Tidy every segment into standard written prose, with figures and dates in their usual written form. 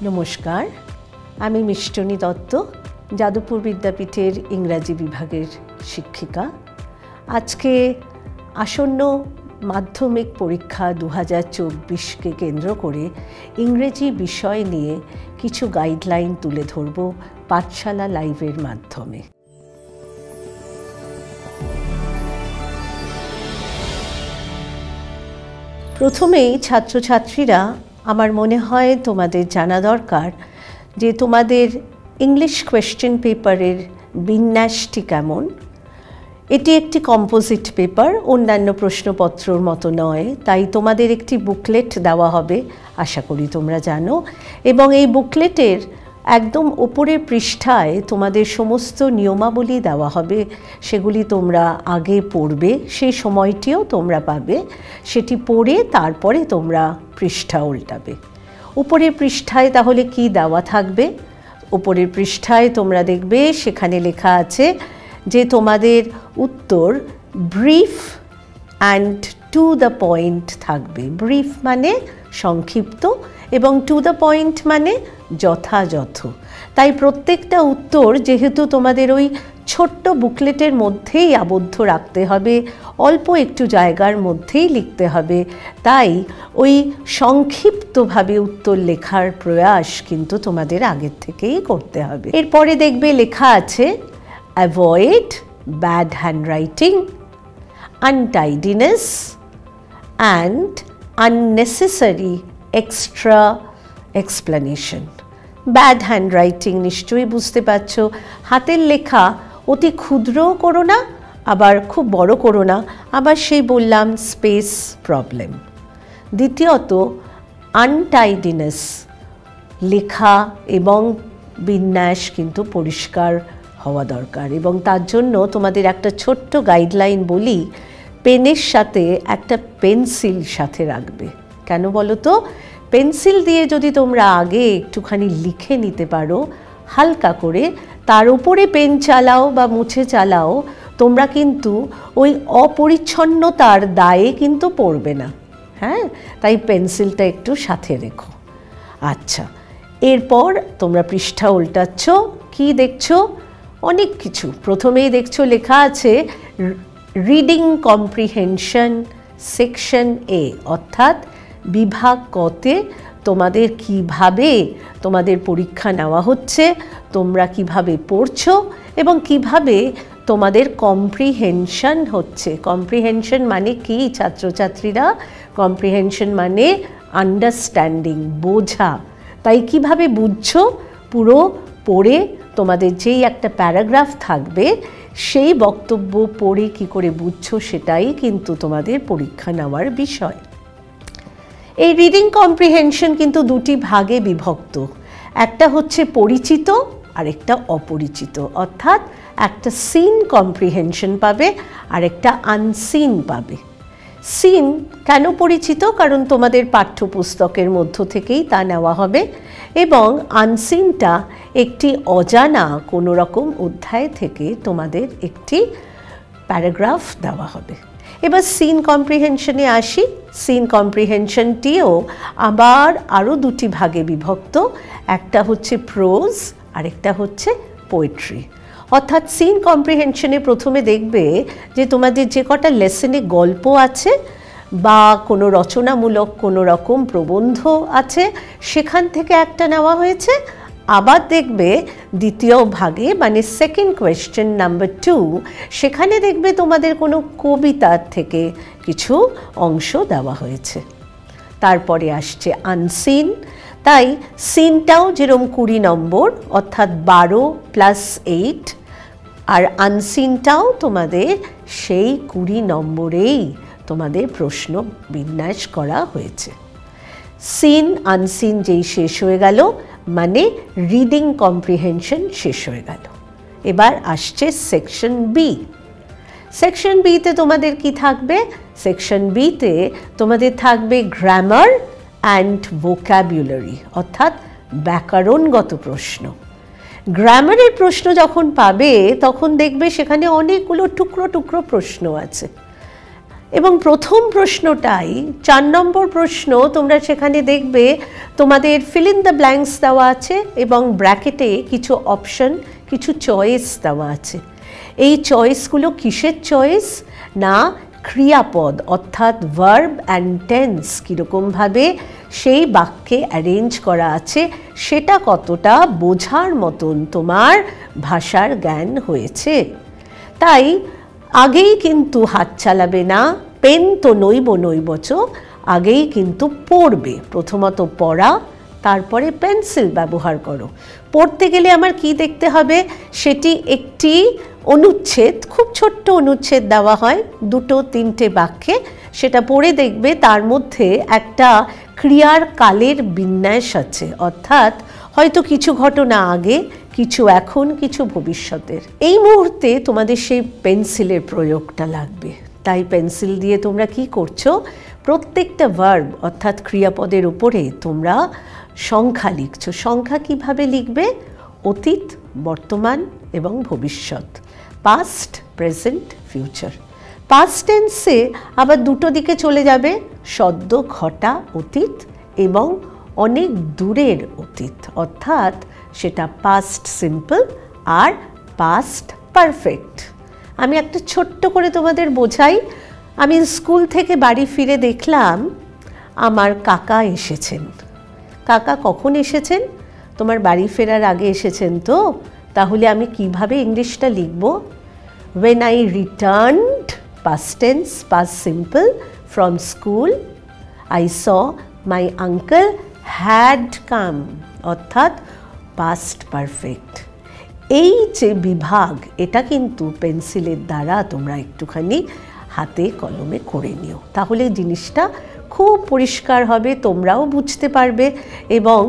নমস্কার, আমি মিষ্টনী দত্ত, যাদবপুর বিদ্যাপীঠের ইংরাজি বিভাগের শিক্ষিকা। আজকে আসন্ন মাধ্যমিক পরীক্ষা 2024কে কেন্দ্র করে ইংরেজি বিষয় নিয়ে কিছু গাইডলাইন তুলে ধরব পাঠশালা লাইভের মাধ্যমে। প্রথমেই ছাত্রছাত্রীরা, আমার মনে হয় তোমাদের জানা দরকার যে তোমাদের ইংলিশ কোয়েশ্চেন পেপারের বিন্যাসটি কেমন। এটি একটি কম্পোজিট পেপার, অন্যান্য প্রশ্নপত্রর মতো নয়, তাই তোমাদের একটি বুকলেট দেওয়া হবে, আশা করি তোমরা জানো। এবং এই বুকলেটের একদম ওপরের পৃষ্ঠায় তোমাদের সমস্ত নিয়মাবলী দেওয়া হবে, সেগুলি তোমরা আগে পড়বে, সেই সময়টিও তোমরা পাবে। সেটি পড়ে তারপরে তোমরা পৃষ্ঠা উল্টাবে। উপরের পৃষ্ঠায় তাহলে কি দেওয়া থাকবে? উপরের পৃষ্ঠায় তোমরা দেখবে সেখানে লেখা আছে যে তোমাদের উত্তর brief and to the point থাকবে। ব্রিফ মানে সংক্ষিপ্ত এবং টু দ্য পয়েন্ট মানে যথাযথ। তাই প্রত্যেকটা উত্তর যেহেতু তোমাদের ওই ছোট্ট বুকলেটের মধ্যেই আবদ্ধ রাখতে হবে, অল্প একটু জায়গার মধ্যেই লিখতে হবে, তাই ওই সংক্ষিপ্তভাবে উত্তর লেখার প্রয়াস কিন্তু তোমাদের আগের থেকেই করতে হবে। এরপরে দেখবে লেখা আছে avoid bad handwriting, untidiness and unnecessary extra explanation. Bad handwriting নিশ্চয়ই বুঝতে পারছো, হাতের লেখা অতি ক্ষুদ্রও করো না, আবার খুব বড় করো না, আবার সেই বললাম স্পেস প্রবলেম। দ্বিতীয়ত আনটাইডিনেস, লেখা এবং বিন্যাস কিন্তু পরিষ্কার হওয়া দরকার, এবং তার জন্য তোমাদের একটা ছোট্ট গাইডলাইন বলি, পেনের সাথে একটা পেন্সিল সাথে রাখবে। কেন বলো তো? পেন্সিল দিয়ে যদি তোমরা আগে একটুখানি লিখে নিতে পারো হালকা করে, তার উপরে পেন চালাও বা মুছে চালাও, তোমরা কিন্তু ওই অপরিচ্ছন্নতার দায়ে কিন্তু পড়বে না। হ্যাঁ, তাই পেন্সিলটা একটু সাথে রেখো। আচ্ছা, এরপর তোমরা পৃষ্ঠা উল্টাচ্ছ, কি দেখছো? অনেক কিছু। প্রথমেই দেখছো লেখা আছে রিডিং কম্প্রিহেনশন সেকশন এ, অর্থাৎ বিভাগ কতে তোমাদের কিভাবে তোমাদের পরীক্ষা নেওয়া হচ্ছে, তোমরা কিভাবে পড়ছো এবং কিভাবে তোমাদের কম্প্রিহেনশন হচ্ছে। কম্প্রিহেনশন মানে কি ছাত্রছাত্রীরা? কম্প্রিহেনশন মানে আন্ডারস্ট্যান্ডিং, বোঝা। তাই কিভাবে বুঝছো পুরো পড়ে তোমাদের যেই একটা প্যারাগ্রাফ থাকবে, সেই বক্তব্য পড়ে কি করে বুঝছো সেটাই কিন্তু তোমাদের পরীক্ষা নেওয়ার বিষয়। এই রিডিং কম্প্রিহেনশন কিন্তু দুটি ভাগে বিভক্ত, একটা হচ্ছে পরিচিত আর একটা অপরিচিত, অর্থাৎ একটা সিন কম্প্রিহেনশন পাবে আর একটা আনসিন পাবে। সিন কেন পরিচিত? কারণ তোমাদের পাঠ্যপুস্তকের মধ্য থেকেই তা নেওয়া হবে, এবং আনসিনটা একটি অজানা কোনো রকম অধ্যায় থেকে তোমাদের একটি প্যারাগ্রাফ দেওয়া হবে। এবার সিন কম্প্রিহেনশনে আসি। সিন কম্প্রিহেনশনটিও আবার আরও দুটি ভাগে বিভক্ত, একটা হচ্ছে প্রোজ আর একটা হচ্ছে পোয়েট্রি। অর্থাৎ সিন কম্প্রিহেনশনে প্রথমে দেখবে যে তোমাদের যে কটা লেসনে গল্প আছে বা কোনো রচনামূলক কোনো রকম প্রবন্ধ আছে, সেখান থেকে একটা নেওয়া হয়েছে। আবার দেখবে দ্বিতীয় ভাগে মানে সেকেন্ড কোয়েশ্চেন নাম্বার 2, সেখানে দেখবে তোমাদের কোনো কবিতার থেকে কিছু অংশ দেওয়া হয়েছে। তারপরে আসছে আনসিন। তাই সিনটাও যেরকম 20 নম্বর, অর্থাৎ 12 + 8, আর আনসিনটাও তোমাদের সেই 20 নম্বরেই তোমাদের প্রশ্ন বিন্যাস করা হয়েছে। সিন আনসিন যেই শেষ হয়ে গেল, মানে রিডিং কম্প্রিহেনশন শেষ হয়ে গেল। এবার আসছে সেকশন বি। সেকশন বিতে তোমাদের কি থাকবে? সেকশন বিতে তোমাদের থাকবে গ্রামার অ্যান্ড ভোক্যাবুলারি, অর্থাৎ ব্যাকরণগত প্রশ্ন। গ্রামারের প্রশ্ন যখন পাবে তখন দেখবে সেখানে অনেকগুলো টুকরো টুকরো প্রশ্ন আছে। এবং প্রথম প্রশ্নটাই 4 নম্বর প্রশ্ন, তোমরা সেখানে দেখবে তোমাদের ফিল ইন দ্য ব্ল্যাঙ্কস দেওয়া আছে এবং ব্র্যাকেটে কিছু অপশন, কিছু চয়েস দেওয়া আছে। এই চয়েসগুলো কিসের চয়েস? না ক্রিয়াপদ, অর্থাৎ ভার্ব অ্যান্ড টেন্স কীরকমভাবে সেই বাক্যে অ্যারেঞ্জ করা আছে সেটা কতটা বোঝার মতন তোমার ভাষার জ্ঞান হয়েছে। তাই আগেই কিন্তু হাত চালাবে না, পেন তো নইব নইবচ, আগেই কিন্তু পড়বে। প্রথমত পড়া, তারপরে পেন্সিল ব্যবহার করো। পড়তে গেলে আমার কি দেখতে হবে? সেটি একটি অনুচ্ছেদ, খুব ছোট্ট অনুচ্ছেদ দেওয়া হয় 2-3টে বাক্যে, সেটা পড়ে দেখবে তার মধ্যে একটা ক্রিয়ার কালের বিন্যাস আছে, অর্থাৎ হয়তো কিছু ঘটনা আগে, কিছু এখন, কিছু ভবিষ্যতের। এই মুহূর্তে তোমাদের সেই পেন্সিলের প্রয়োগটা লাগবে। তাই পেন্সিল দিয়ে তোমরা কি করছো? প্রত্যেকটা ভার্ব অর্থাৎ ক্রিয়াপদের উপরে তোমরা সংখ্যা লিখছো। সংখ্যা কিভাবে লিখবে? অতীত, বর্তমান এবং ভবিষ্যৎ, পাস্ট, প্রেজেন্ট, ফিউচার। পাস্ট টেন্সে আবার দুটো দিকে চলে যাবে, সদ্য ঘটা অতীত এবং অনেক দূরের অতীত, অর্থাৎ সেটা পাস্ট সিম্পল আর পাস্ট পারফেক্ট। আমি একটা ছোট্ট করে তোমাদের বোঝাই। আমি স্কুল থেকে বাড়ি ফিরে দেখলাম আমার কাকা এসেছেন। কাকা কখন এসেছেন? তোমার বাড়ি ফেরার আগে এসেছেন তো? তাহলে আমি কিভাবে ইংলিশটা লিখব? When I returned, past tense, past simple, from school, I saw my uncle had come, অর্থাৎ past perfect। এই যে বিভাগ, এটা কিন্তু পেন্সিলের দ্বারা তোমরা একটুখানি হাতে কলমে করে নিও, তাহলে জিনিসটা খুব পরিষ্কার হবে, তোমরাও বুঝতে পারবে এবং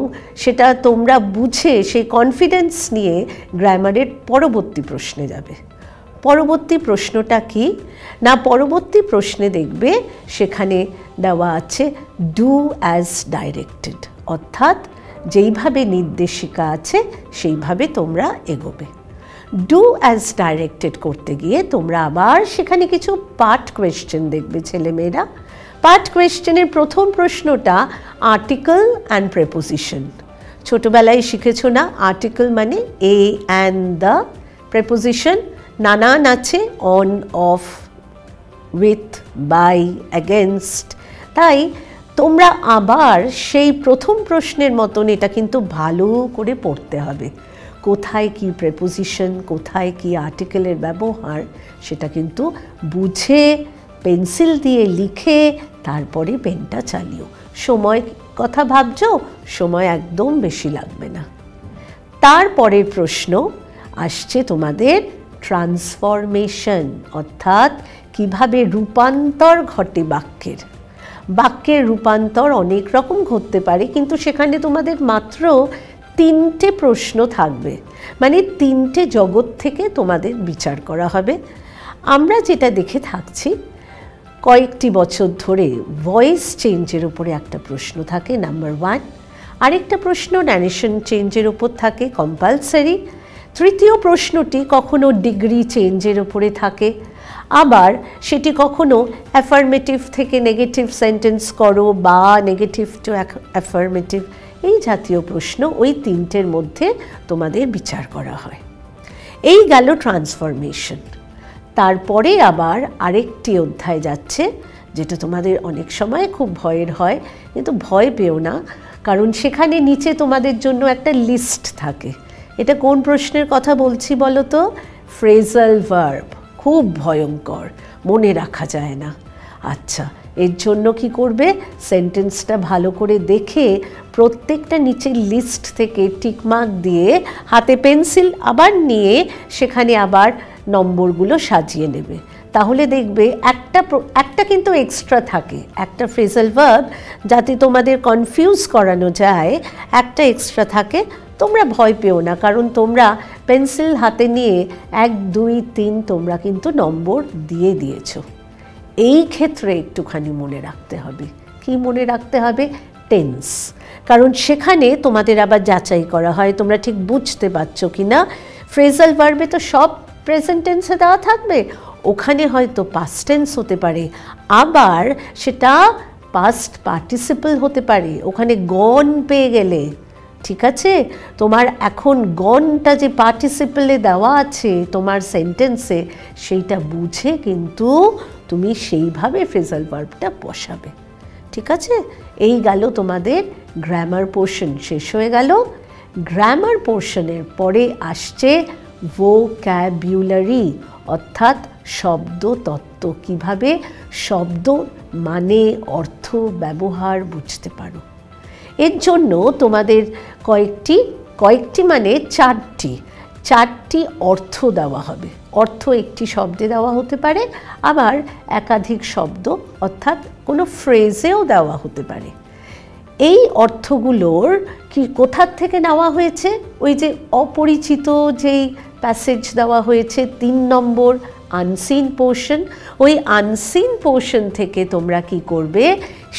সেটা তোমরা বুঝে সেই কনফিডেন্স নিয়ে গ্রামারের পরবর্তী প্রশ্নে যাবে। পরবর্তী প্রশ্নটা কি না, পরবর্তী প্রশ্নে দেখবে সেখানে দেওয়া আছে ডু অ্যাজ ডাইরেক্টেড, অর্থাৎ যেইভাবে নির্দেশিকা আছে সেইভাবে তোমরা এগোবে। ডু অ্যাজ ডাইরেক্টেড করতে গিয়ে তোমরা আবার সেখানে কিছু পার্ট কোয়েশ্চেন দেখবে ছেলেমেয়েরা। পার্ট কোয়েশ্চেনের প্রথম প্রশ্নটা আর্টিকেল অ্যান্ড প্রেপোজিশন। ছোটবেলায় শিখেছো না, আর্টিকেল মানে এ অ্যান্ড দ্য, প্রেপোজিশন নানান আছে, on, of, with, by, against. তাই তোমরা আবার সেই প্রথম প্রশ্নের মতন এটা কিন্তু ভালো করে পড়তে হবে। কোথায় কি প্রেপোজিশন, কোথায় কি আর্টিকেলের ব্যবহার, সেটা কিন্তু বুঝে পেন্সিল দিয়ে লিখে তারপরে পেনটা চালিও। সময় কথা ভাবছো, সময় একদম বেশি লাগবে না। তারপরের প্রশ্ন আসছে তোমাদের ট্রান্সফরমেশন, অর্থাৎ কিভাবে রূপান্তর ঘটে বাক্যের। বাক্যের রূপান্তর অনেক রকম ঘটতে পারে, কিন্তু সেখানে তোমাদের মাত্র 3টে প্রশ্ন থাকবে, মানে 3টে জগৎ থেকে তোমাদের বিচার করা হবে। আমরা যেটা দেখে থাকছি কয়েকটি বছর ধরে ভয়েস চেঞ্জের উপরে একটা প্রশ্ন থাকে নাম্বার 1, আরেকটা প্রশ্ন ন্যারেশন চেঞ্জের উপর থাকে কম্পালসারি, তৃতীয় প্রশ্নটি কখনো ডিগ্রি চেঞ্জের উপরে থাকে, আবার সেটি কখনো অ্যাফার্মেটিভ থেকে নেগেটিভ সেন্টেন্স করো বা নেগেটিভ টু অ্যাফার্মেটিভ, এই জাতীয় প্রশ্ন ওই 3টের মধ্যে তোমাদের বিচার করা হয়। এই গেল ট্রান্সফরমেশন। তারপরে আবার আরেকটি অধ্যায় যাচ্ছে যেটা তোমাদের অনেক সময় খুব ভয়ের হয়, কিন্তু ভয় পেও না, কারণ সেখানে নিচে তোমাদের জন্য একটা লিস্ট থাকে। এটা কোন প্রশ্নের কথা বলছি বলো তো? ফ্রেজাল ভার্ব, খুব ভয়ঙ্কর, মনে রাখা যায় না। আচ্ছা, এর জন্য কি করবে? সেন্টেন্সটা ভালো করে দেখে প্রত্যেকটা নিচের লিস্ট থেকে টিকমার্ক দিয়ে হাতে পেন্সিল আবার নিয়ে সেখানে আবার নম্বরগুলো সাজিয়ে নেবে। তাহলে দেখবে একটা কিন্তু এক্সট্রা থাকে, একটা ফ্রেজাল ভার্ব, যাতে তোমাদের কনফিউজ করানো যায়, একটা এক্সট্রা থাকে। তোমরা ভয় পেও না, কারণ তোমরা পেন্সিল হাতে নিয়ে 1, 2, 3 তোমরা কিন্তু নম্বর দিয়ে দিয়েছো। এই ক্ষেত্রে একটুখানি মনে রাখতে হবে। কি মনে রাখতে হবে? টেন্স, কারণ সেখানে তোমাদের আবার যাচাই করা হয় তোমরা ঠিক বুঝতে পারছো কি না। ফ্রেজাল ভার্বে তো সব প্রেজেন্ট টেন্সে দেওয়া থাকবে, ওখানে হয়তো পাস্ট টেন্স হতে পারে, আবার সেটা পাস্ট পার্টিসিপল হতে পারে, ওখানে গন পেয়ে গেলে, ঠিক আছে? তোমার এখন গনটা যে পার্টিসিপলে দেওয়া আছে তোমার সেন্টেন্সে, সেইটা বুঝে কিন্তু তুমি সেইভাবে ফ্রেজাল ভার্বটা বসাবে, ঠিক আছে? এই গেল তোমাদের গ্রামার পোর্শন, শেষ হয়ে গেল। গ্রামার পোর্শনের পরে আসছে ভোক্যাবুলারি, অর্থাৎ শব্দ তত্ত্ব, কিভাবে শব্দ মানে অর্থ ব্যবহার বুঝতে পারো। এর জন্য তোমাদের কয়েকটি মানে চারটি অর্থ দেওয়া হবে। অর্থ একটি শব্দে দেওয়া হতে পারে, আবার একাধিক শব্দ অর্থাৎ কোনো ফ্রেজেও দেওয়া হতে পারে। এই অর্থগুলোর কি কোথার থেকে নেওয়া হয়েছে? ওই যে অপরিচিত যেই প্যাসেজ দেওয়া হয়েছে 3 নম্বর আনসিন পোর্শন, ওই আনসিন পোর্শন থেকে তোমরা কি করবে,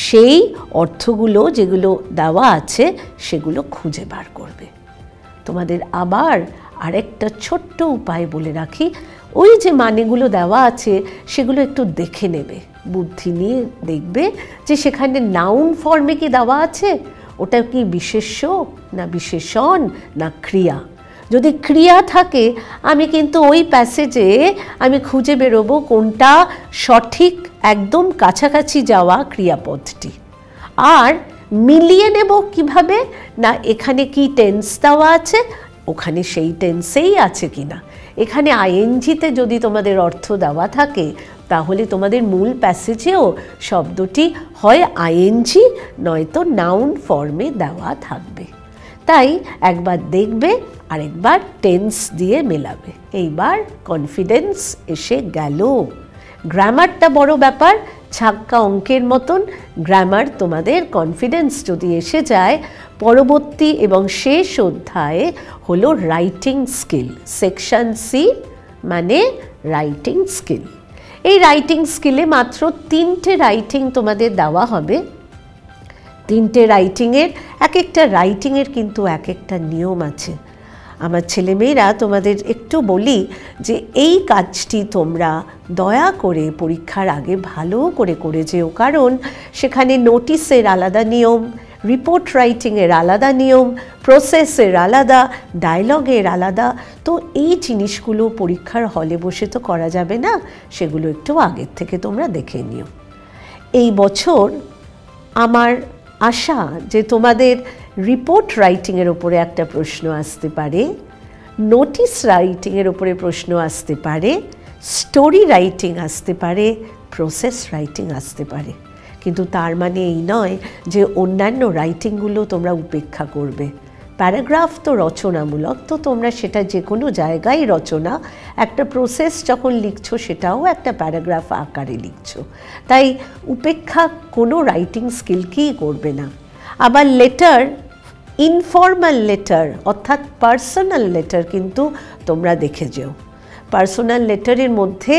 সেই অর্থগুলো যেগুলো দেওয়া আছে সেগুলো খুঁজে বার করবে। তোমাদের আবার আরেকটা ছোট্ট উপায় বলে রাখি, ওই যে মানেগুলো দেওয়া আছে সেগুলো একটু দেখে নেবে, বুদ্ধি নিয়ে দেখবে যে সেখানে নাউন ফর্মে কি দেওয়া আছে, ওটা কি বিশেষ্য না বিশেষণ না ক্রিয়া। যদি ক্রিয়া থাকে আমি কিন্তু ওই প্যাসেজে আমি খুঁজে বেরোবো কোনটা সঠিক একদম কাছাকাছি যাওয়া ক্রিয়াপদটি। আর মিলিয়ে নেব কিভাবে না, এখানে কি টেন্স দেওয়া আছে ওখানে সেই টেন্সেই আছে কিনা। এখানে আইএনজিতে যদি তোমাদের অর্থ দেওয়া থাকে তাহলে তোমাদের মূল প্যাসেজেও শব্দটি হয় আইএনজি নয়তো নাউন ফর্মে দেওয়া থাকবে। তাই একবার দেখবে আরেকবার টেন্স দিয়ে মেলাবে। এইবার কনফিডেন্স এসে গেল। গ্রামারটা বড় ব্যাপার, ছাক্কা অঙ্কের মতন গ্রামার তোমাদের কনফিডেন্স যদি এসে যায়, পরবর্তী এবং শেষ অধ্যায়ে হলো রাইটিং স্কিল, সেকশন সি মানে রাইটিং স্কিল। এই রাইটিং স্কিলে মাত্র 3টে রাইটিং তোমাদের দেওয়া হবে। 3টে রাইটিংয়ের এক একটা রাইটিংয়ের কিন্তু এক একটা নিয়ম আছে। আমার ছেলেমেয়েরা তোমাদের একটু বলি যে এই কাজটি তোমরা দয়া করে পরীক্ষার আগে ভালো করে করে যেও, কারণ সেখানে নোটিসের আলাদা নিয়ম, রিপোর্ট রাইটিংয়ের আলাদা নিয়ম, প্রসেসের আলাদা, ডায়লগের আলাদা। তো এই জিনিসগুলো পরীক্ষার হলে বসে তো করা যাবে না, সেগুলো একটু আগের থেকে তোমরা দেখে নিও। এই বছর আমার আশা যে তোমাদের রিপোর্ট রাইটিংয়ের ওপরে একটা প্রশ্ন আসতে পারে, নোটিস রাইটিংয়ের ওপরে প্রশ্ন আসতে পারে, স্টোরি রাইটিং আসতে পারে, প্রসেস রাইটিং আসতে পারে। কিন্তু তার মানে এই নয় যে অন্যান্য রাইটিংগুলো তোমরা উপেক্ষা করবে। প্যারাগ্রাফ তো রচনামূলক, তো তোমরা সেটা যে কোনো জায়গায় রচনা, একটা প্রসেস যখন লিখছো সেটাও একটা প্যারাগ্রাফ আকারে লিখছো, তাই উপেক্ষা কোনো রাইটিং স্কিলকেই করবে না। আবার লেটার, ইনফর্মাল লেটার অর্থাৎ পার্সোনাল লেটার কিন্তু তোমরা দেখে যেও। পার্সোনাল লেটারের মধ্যে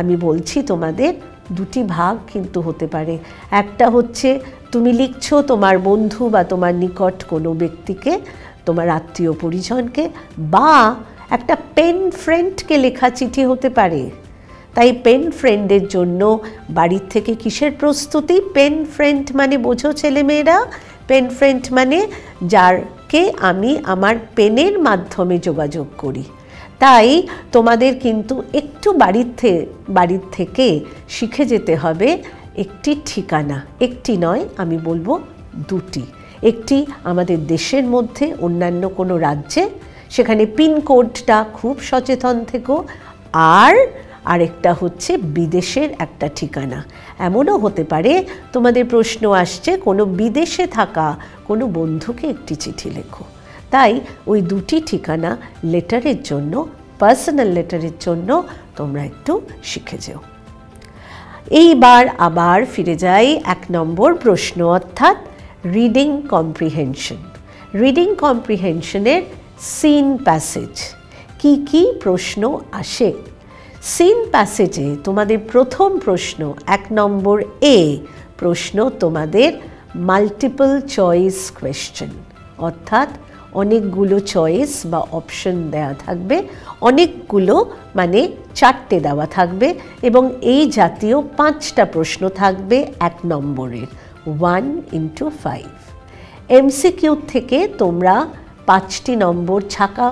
আমি বলছি তোমাদের 2টি ভাগ কিন্তু হতে পারে। একটা হচ্ছে তুমি লিখছো তোমার বন্ধু বা তোমার নিকট কোনো ব্যক্তিকে, তোমার আত্মীয় পরিজনকে, বা একটা পেন ফ্রেন্ডকে লেখা চিঠি হতে পারে। তাই পেন ফ্রেন্ডের জন্য বাড়ির থেকে কিসের প্রস্তুতি? পেন ফ্রেন্ড মানে বোঝো ছেলেমেয়েরা, পেন ফ্রেন্ড মানে যারকে আমি আমার পেনের মাধ্যমে যোগাযোগ করি। তাই তোমাদের কিন্তু একটু বাড়ির থেকে শিখে যেতে হবে একটি ঠিকানা, একটি নয় আমি বলবো 2টি। একটি আমাদের দেশের মধ্যে অন্যান্য কোনো রাজ্যে, সেখানে পিনকোডটা খুব সচেতন থেকো, আর আরেকটা হচ্ছে বিদেশের একটা ঠিকানা। এমনও হতে পারে তোমাদের প্রশ্ন আসছে কোনো বিদেশে থাকা কোনো বন্ধুকে একটি চিঠি লেখো। তাই ওই 2টি ঠিকানা লেটারের জন্য, পার্সোনাল লেটারের জন্য তোমরা একটু শিখে যেও। এইবার আবার ফিরে যাই 1 নম্বর প্রশ্ন, অর্থাৎ রিডিং কম্প্রিহেনশন। রিডিং কম্প্রিহেনশনের সিন প্যাসেজ কি কি প্রশ্ন আসে? সিন প্যাসেজে তোমাদের প্রথম প্রশ্ন 1 নম্বর এ প্রশ্ন তোমাদের মাল্টিপল চয়েস কোয়েশ্চেন, অর্থাৎ অনেকগুলো চয়েস বা অপশন দেওয়া থাকবে, অনেকগুলো মানে 4টে দেওয়া থাকবে, এবং এই জাতীয় 5টা প্রশ্ন থাকবে 1 নম্বরের, 1 into 5। এমসিকিউ থেকে তোমরা 5টি নম্বর ছাকা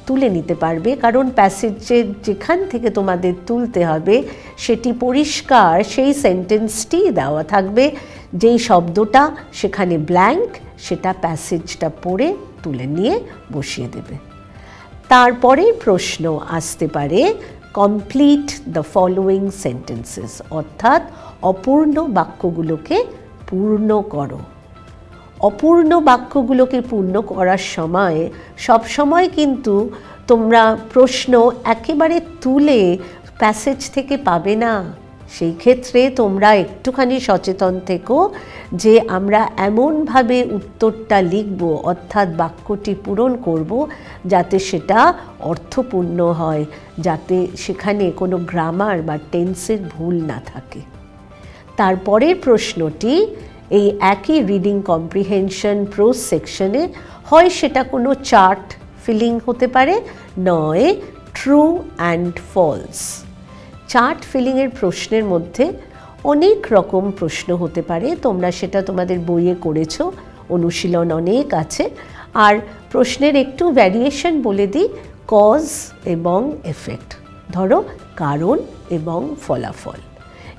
তুলে নিতে পারবে, কারণ প্যাসেজের যেখান থেকে তোমাদের তুলতে হবে সেটি পরিষ্কার সেই সেন্টেন্সটি দেওয়া থাকবে, যেই শব্দটা সেখানে ব্ল্যাঙ্ক সেটা প্যাসেজটা পড়ে তুলে নিয়ে বসিয়ে দেবে। তারপরে প্রশ্ন আসতে পারে কমপ্লিট দ্য ফলোয়িং সেন্টেন্সেস, অর্থাৎ অপূর্ণ বাক্যগুলোকে পূর্ণ করো। অপূর্ণ বাক্যগুলোকে পূর্ণ করার সময় সবসময় কিন্তু তোমরা প্রশ্ন একেবারে তুলে প্যাসেজ থেকে পাবে না। সেই ক্ষেত্রে তোমরা একটুখানি সচেতন থেকো যে আমরা এমনভাবে উত্তরটা লিখব, অর্থাৎ বাক্যটি পূরণ করব, যাতে সেটা অর্থপূর্ণ হয়, যাতে সেখানে কোনো গ্রামার বা টেন্সের ভুল না থাকে। তারপরের প্রশ্নটি এই একই রিডিং কম্প্রিহেনশন প্রোজ সেকশনে হয় সেটা কোনো চার্ট ফিলিং হতে পারে, নয় ট্রু অ্যান্ড ফলস। চার্ট ফিলিংয়ের প্রশ্নের মধ্যে অনেক রকম প্রশ্ন হতে পারে, তোমরা সেটা তোমাদের বইয়ে করেছো, অনুশীলন অনেক আছে। আর প্রশ্নের একটু ভ্যারিয়েশন বলে দিই, কজ এবং এফেক্ট। ধরো কারণ এবং ফলাফল,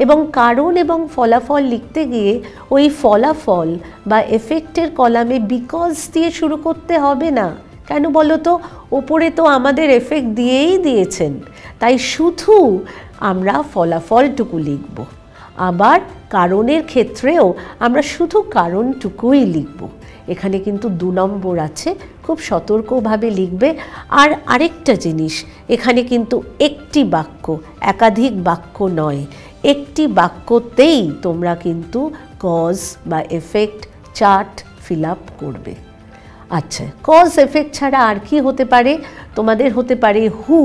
এবং কারণ এবং ফলাফল লিখতে গিয়ে ওই ফলাফল বা এফেক্টের কলামে বিকজ দিয়ে শুরু করতে হবে না। কেন বলো তো, ওপরে তো আমাদের এফেক্ট দিয়েই দিয়েছেন, তাই শুধু আমরা ফলাফলটুকু লিখব। আবার কারণের ক্ষেত্রেও আমরা শুধু কারণটুকুই লিখব। এখানে কিন্তু 2 নম্বর আছে, খুব সতর্কভাবে লিখবে। আর আরেকটা জিনিস, এখানে কিন্তু একটি বাক্য, একাধিক বাক্য নয়, একটি বাক্যতেই তোমরা কিন্তু কজ বা এফেক্ট চার্ট ফিল আপ করবে। আচ্ছা, কজ এফেক্ট ছাড়া আর কি হতে পারে? তোমাদের হতে পারে হু,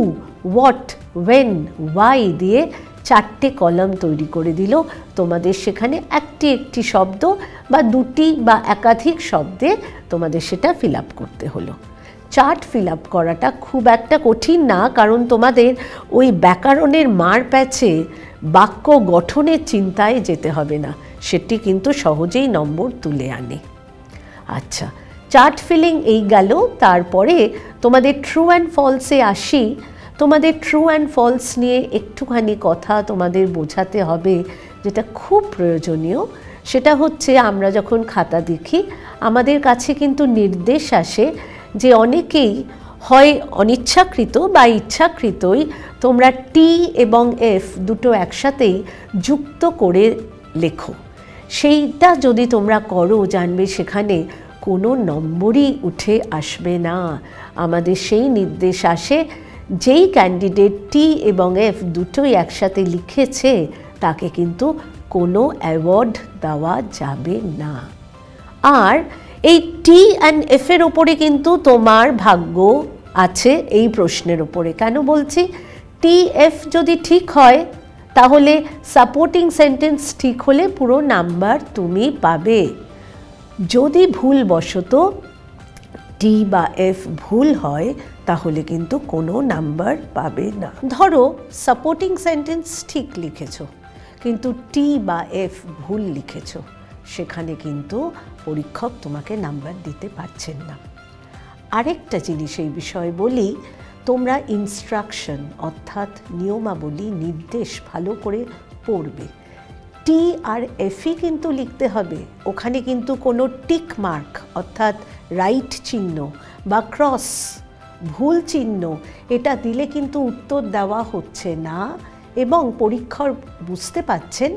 হোয়াট, ওয়েন, ওয়াই দিয়ে 4টে কলাম তৈরি করে দিল। তোমাদের সেখানে একটি শব্দ বা 2টি বা একাধিক শব্দে তোমাদের সেটা ফিল আপ করতে হলো। চার্ট ফিল আপ করাটা খুব একটা কঠিন না, কারণ তোমাদের ওই ব্যাকরণের মার প্যাচে বাক্য গঠনের চিন্তায় যেতে হবে না, সেটি কিন্তু সহজেই নম্বর তুলে আনে। আচ্ছা, চার্ট ফিলিং এই গেল। তারপরে তোমাদের ট্রু অ্যান্ড ফলসে আসি। তোমাদের ট্রু অ্যান্ড ফলস নিয়ে একটুখানি কথা তোমাদের বোঝাতে হবে, যেটা খুব প্রয়োজনীয়। সেটা হচ্ছে, আমরা যখন খাতা দেখি আমাদের কাছে কিন্তু নির্দেশ আসে যে অনেকেই হয় অনিচ্ছাকৃত বা ইচ্ছাকৃতই তোমরা টি এবং এফ দুটো একসাথেই যুক্ত করে লেখো। সেইটা যদি তোমরা করো, জানবে সেখানে কোনো নম্বরই উঠে আসবে না। আমাদের সেই নির্দেশ আসে, যেই ক্যান্ডিডেট টি এবং এফ দুটোই একসাথে লিখেছে তাকে কিন্তু কোনো অ্যাওয়ার্ড দেওয়া যাবে না। আর এই টি অ্যান্ড এফের ওপরে কিন্তু তোমার ভাগ্য আছে এই প্রশ্নের ওপরে। কেন বলছি? টি এফ যদি ঠিক হয় তাহলে সাপোর্টিং সেন্টেন্স ঠিক হলে পুরো নাম্বার তুমি পাবে। যদি ভুলবশত টি বা এফ ভুল হয় তাহলে কিন্তু কোনো নাম্বার পাবে না। ধরো সাপোর্টিং সেন্টেন্স ঠিক লিখেছো কিন্তু টি বা এফ ভুল লিখেছো, সেখানে কিন্তু পরীক্ষক তোমাকে নাম্বার দিতে পারছেন না। আরেকটা জিনিস এই বিষয়ে বলি, তোমরা ইনস্ট্রাকশন অর্থাৎ নিয়মাবলী, নির্দেশ ভালো করে পড়বে। টি আর এফই কিন্তু লিখতে হবে, ওখানে কিন্তু কোনো টিক মার্ক অর্থাৎ রাইট চিহ্ন বা ক্রস ভুল চিহ্ন এটা দিলে কিন্তু উত্তর দেওয়া হচ্ছে না, এবং পরীক্ষক বুঝতে পাচ্ছেন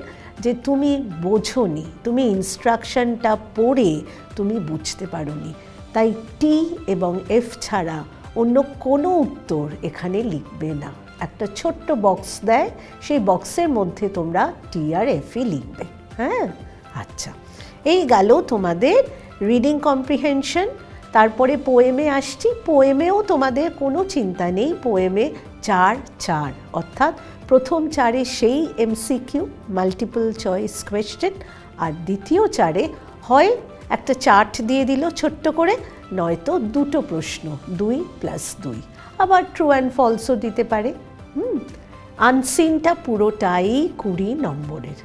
যে তুমি বোঝোনি, তুমি ইনস্ট্রাকশনটা পড়ে তুমি বুঝতে পারোনি। তাই টি এবং এফ ছাড়া অন্য কোনো উত্তর এখানে লিখবে না। একটা ছোট্ট বক্স দেয়, সেই বক্সের মধ্যে তোমরা টি আর এফই লিখবে। হ্যাঁ, আচ্ছা, এই গেল তোমাদের রিডিং কম্প্রিহেনশন। তারপরে পোয়েমে আসছি। পোয়েমেও তোমাদের কোনো চিন্তা নেই, পোয়েমে 4 অর্থাৎ প্রথম 4-এ সেই এমসিকিউ মাল্টিপল চয়েস কোয়েশ্চেন, আর দ্বিতীয় 4-এ হয় একটা চার্ট দিয়ে দিল ছোট্ট করে, নয়তো দুটো প্রশ্ন 2 + 2, আবার ট্রু অ্যান্ড ফলসও দিতে পারে। আনসিনটা পুরোটাই 20 নম্বরের।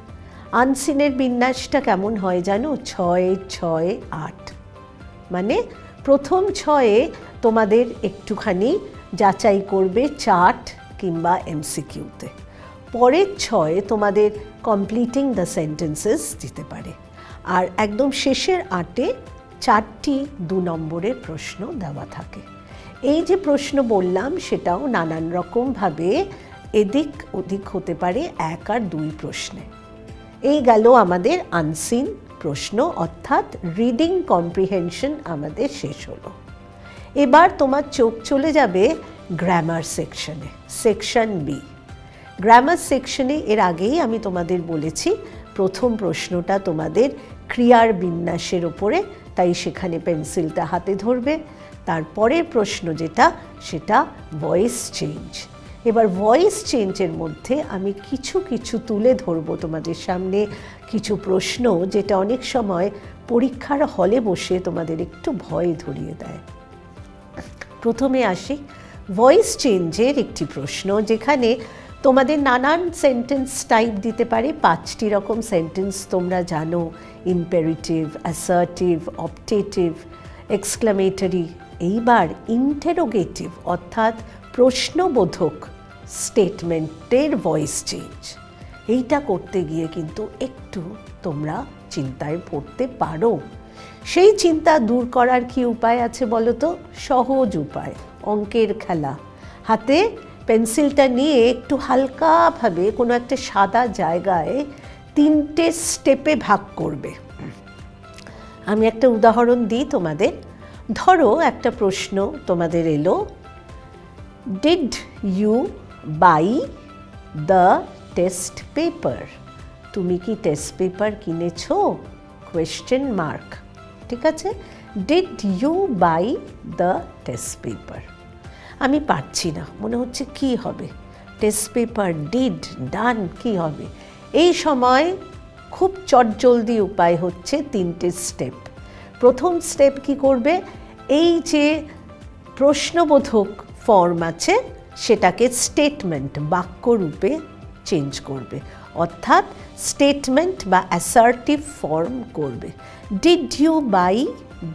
আনসিনের বিন্যাসটা কেমন হয় জানো? 6 6 8, মানে প্রথম 6-এ তোমাদের একটুখানি যাচাই করবে চার্ট কিংবা এমসিকিউতে, পরের 6-এ তোমাদের কমপ্লিটিং দ্য সেন্টেন্সেস দিতে পারে, আর একদম শেষের 8-এ 4টি 2 নম্বরের প্রশ্ন দেওয়া থাকে। এই যে প্রশ্ন বললাম সেটাও নানান রকমভাবে এদিক ওদিক হতে পারে 1 আর 2 প্রশ্নে। এই গেল আমাদের আনসিন প্রশ্ন, অর্থাৎ রিডিং কম্প্রিহেনশন আমাদের শেষ হলো। এবার তোমার চোখ চলে যাবে গ্রামার সেকশনে, সেকশন বি। গ্রামার সেকশনে এর আগেই আমি তোমাদের বলেছি প্রথম প্রশ্নটা তোমাদের ক্রিয়ার বিন্যাসের ওপরে, তাই সেখানে পেন্সিলটা হাতে ধরবে। তারপরের প্রশ্ন যেটা, সেটা ভয়েস চেঞ্জ। এবার ভয়েস চেঞ্জের মধ্যে আমি কিছু কিছু তুলে ধরবো তোমাদের সামনে, কিছু প্রশ্ন যেটা অনেক সময় পরীক্ষার হলে বসে তোমাদের একটু ভয় ধরিয়ে দেয়। প্রথমে আসি ভয়েস চেঞ্জের একটি প্রশ্ন, যেখানে তোমাদের নানান সেন্টেন্স টাইপ দিতে পারে। 5টি রকম সেন্টেন্স তোমরা জানো, ইম্পেরেটিভ, অ্যাসার্টিভ, অপটেটিভ, এক্সক্লামেটরি। এইবার ইন্টারোগেটিভ অর্থাৎ প্রশ্নবোধক স্টেটমেন্টের ভয়েস চেঞ্জ, এইটা করতে গিয়ে কিন্তু একটু তোমরা চিন্তায় পড়তে পারো। সেই চিন্তা দূর করার কি উপায় আছে বলো তো? সহজ উপায়, অঙ্কের খেলা। হাতে পেন্সিলটা নিয়ে একটু হালকাভাবে কোনো একটা সাদা জায়গায় 3টে স্টেপে ভাগ করবে। আমি একটা উদাহরণ দিই তোমাদের। ধরো একটা প্রশ্ন তোমাদের এলো, did you buy the test paper? তুমি কি টেস্ট পেপার কিনেছো? Question mark. ঠিক আছে, did you buy the test paper. আমি পারছি না, মনে হচ্ছে কি হবে, টেস্ট পেপার, ডিড, ডান, কি হবে? এই সময় খুব চটজলদি উপায় হচ্ছে 3টে স্টেপ। প্রথম স্টেপ কি করবে? এই যে প্রশ্নবোধক ফর্ম আছে সেটাকে স্টেটমেন্ট, বাক্য রূপে চেঞ্জ করবে, অর্থাৎ স্টেটমেন্ট বা অ্যাসার্টিভ ফর্ম করবে। Did you buy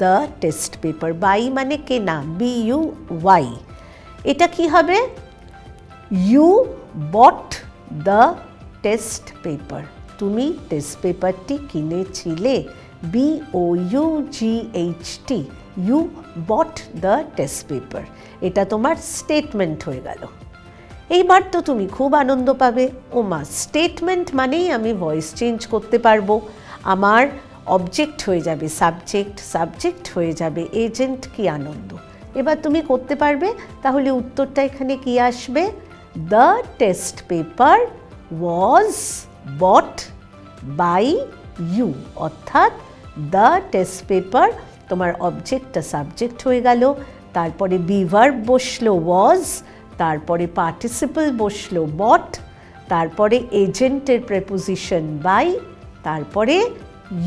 the test paper, buy মানে কেনা, BUY। এটা কি হবে? You bought the test paper, তুমি টেস্ট পেপারটি কিনেছিলে, BOUGHT, you bought the test paper. এটা তোমার স্টেটমেন্ট হয়ে গেল। এইবার তো তুমি খুব আনন্দ পাবে, ওমা স্টেটমেন্ট মানেই আমি ভয়েস চেঞ্জ করতে পারবো, আমার অবজেক্ট হয়ে যাবে সাবজেক্ট, সাবজেক্ট হয়ে যাবে এজেন্ট, কি আনন্দ। এবার তুমি করতে পারবে। তাহলে উত্তরটা এখানে কি আসবে? The test paper was bought by you, অর্থাৎ দ্য টেস্ট পেপার, তোমার অবজেক্টটা সাবজেক্ট হয়ে গেল, তারপরে বি ভার্ব বসলো ওয়াজ, তারপরে পার্টিসিপল বসলো বট, তারপরে এজেন্টের প্রেপোজিশন বাই, তারপরে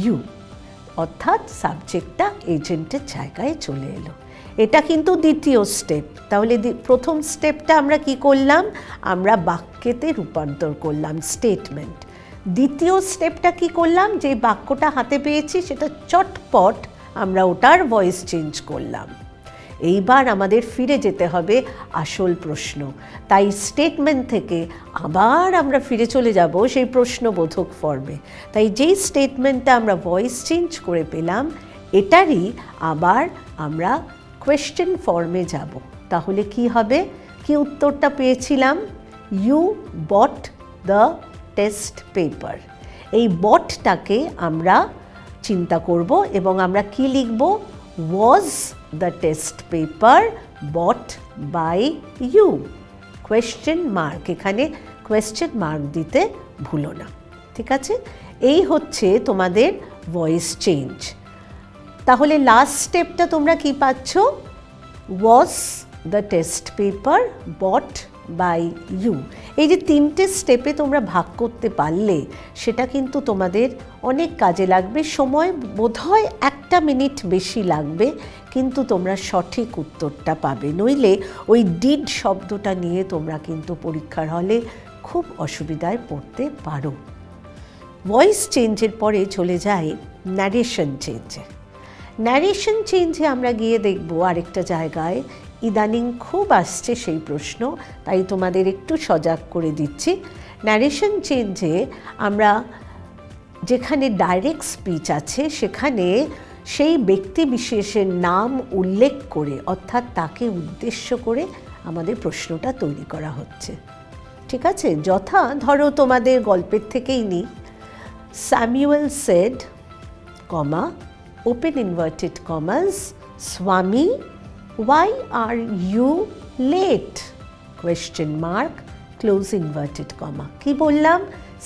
ইউ, অর্থাৎ সাবজেক্টটা এজেন্টের জায়গায় চলে এলো। এটা কিন্তু দ্বিতীয় স্টেপ। তাহলে প্রথম স্টেপটা আমরা কি করলাম? আমরা বাক্যেতে রূপান্তর করলাম, স্টেটমেন্ট। দ্বিতীয় স্টেপটা কি করলাম? যে বাক্যটা হাতে পেয়েছি সেটা চটপট আমরা ওটার ভয়েস চেঞ্জ করলাম। এইবার আমাদের ফিরে যেতে হবে আসল প্রশ্ন, তাই স্টেটমেন্ট থেকে আবার আমরা ফিরে চলে যাব সেই প্রশ্নবোধক ফর্মে। তাই যেই স্টেটমেন্টটা আমরা ভয়েস চেঞ্জ করে পেলাম, এটারই আবার আমরা কোয়েশ্চেন ফর্মে যাব। তাহলে কি হবে? কি উত্তরটা পেয়েছিলাম? You bought the test paper. এই বটটাকে আমরা চিন্তা করব এবং আমরা কি লিখব? Was the test paper bought by you, question mark. এখানে কোয়েশ্চেন মার্ক দিতে ভুলো না, ঠিক আছে? এই হচ্ছে তোমাদের ভয়েস চেঞ্জ। তাহলে লাস্ট স্টেপটা তোমরা কি পাচ্ছ? Was the test paper bought by you. এই যে 3টে স্টেপে তোমরা ভাগ করতে পারলে সেটা কিন্তু তোমাদের অনেক কাজে লাগবে। সময় বোধহয় 1 একটা মিনিট বেশি লাগবে, কিন্তু তোমরা সঠিক উত্তরটা পাবে। নইলে ওই ডিড শব্দটা নিয়ে তোমরা কিন্তু পরীক্ষার হলে খুব অসুবিধায় পড়তে পারো। ভয়েস চেঞ্জের পরে চলে যায় ন্যারেশন চেঞ্জে। ন্যারেশন চেঞ্জে আমরা গিয়ে দেখব আরেকটা জায়গায় ইদানিং খুব আসছে সেই প্রশ্ন, তাই তোমাদের একটু সজাগ করে দিচ্ছি। ন্যারেশন চেঞ্জে আমরা যেখানে ডাইরেক্ট স্পিচ আছে সেখানে সেই ব্যক্তি বিশেষের নাম উল্লেখ করে, অর্থাৎ তাকে উদ্দেশ্য করে আমাদের প্রশ্নটা তৈরি করা হচ্ছে। ঠিক আছে? যথা ধরো তোমাদের গল্পের থেকেই নিই, স্যামুয়েল সেড, কমা, ওপেন ইনভার্টেড কমাস, স্বামী, why are you late? question mark, close inverted comma. কি বললাম?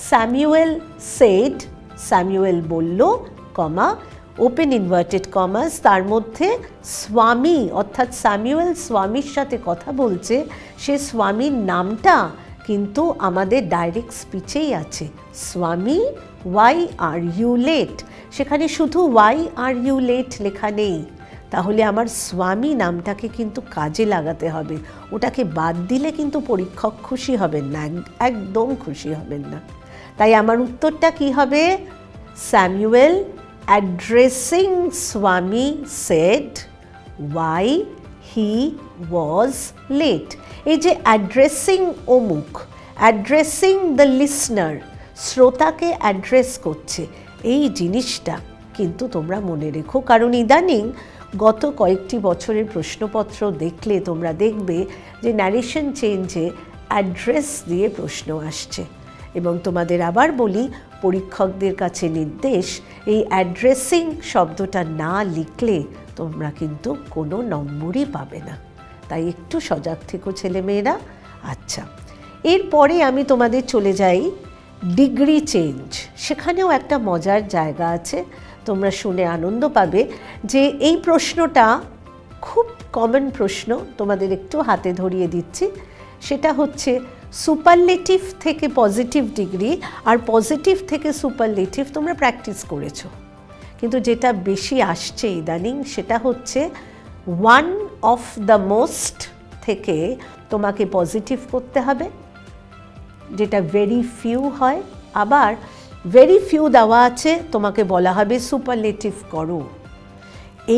স্যামুয়েল সেড, স্যামুয়েল বলল, কমা, ওপেন ইনভার্টেড কমাস, তার মধ্যে স্বামী, অর্থাৎ স্যামুয়েল স্বামীর সাথে কথা বলছে, সে স্বামীর নামটা কিন্তু আমাদের ডাইরেক্ট স্পিচেই আছে, স্বামী, why are you late? সেখানে শুধু why are you late লেখা নেই, তাহলে আমার স্বামী নামটাকে কিন্তু কাজে লাগাতে হবে। ওটাকে বাদ দিলে কিন্তু পরীক্ষক খুশি হবেন না, একদম খুশি হবেন না। তাই আমার উত্তরটা কি হবে? স্যামুয়েল অ্যাড্রেসিং স্বামী said why he was late। এই যে অ্যাড্রেসিং অমুক, অ্যাড্রেসিং দ্য লিসনার, শ্রোতাকে অ্যাড্রেস করছে, এই জিনিসটা কিন্তু তোমরা মনে রেখো। কারণ ইদানিং গত কয়েকটি বছরের প্রশ্নপত্র দেখলে তোমরা দেখবে যে ন্যারেশন চেঞ্জে অ্যাড্রেস দিয়ে প্রশ্ন আসছে। এবং তোমাদের আবার বলি, পরীক্ষকদের কাছে নির্দেশ, এই অ্যাড্রেসিং শব্দটা না লিখলে তোমরা কিন্তু কোনো নম্বরই পাবে না। তাই একটু সজাগ থেকো ছেলেমেয়েরা। আচ্ছা, এরপরে আমি তোমাদের চলে যাই ডিগ্রি চেঞ্জ। সেখানেও একটা মজার জায়গা আছে, তোমরা শুনে আনন্দ পাবে যে এই প্রশ্নটা খুব কমন প্রশ্ন, তোমাদের একটু হাতে ধরিয়ে দিচ্ছি। সেটা হচ্ছে সুপারলেটিভ থেকে পজিটিভ ডিগ্রি আর পজিটিভ থেকে সুপারলেটিভ তোমরা প্র্যাকটিস করেছো, কিন্তু যেটা বেশি আসছে ইদানিং সেটা হচ্ছে ওয়ান অফ দ্য মোস্ট থেকে তোমাকে পজিটিভ করতে হবে, যেটা ভেরি ফিউ হয়। আবার ভেরি ফিউ দেওয়া আছে, তোমাকে বলা হবে সুপারলেটিভ করো।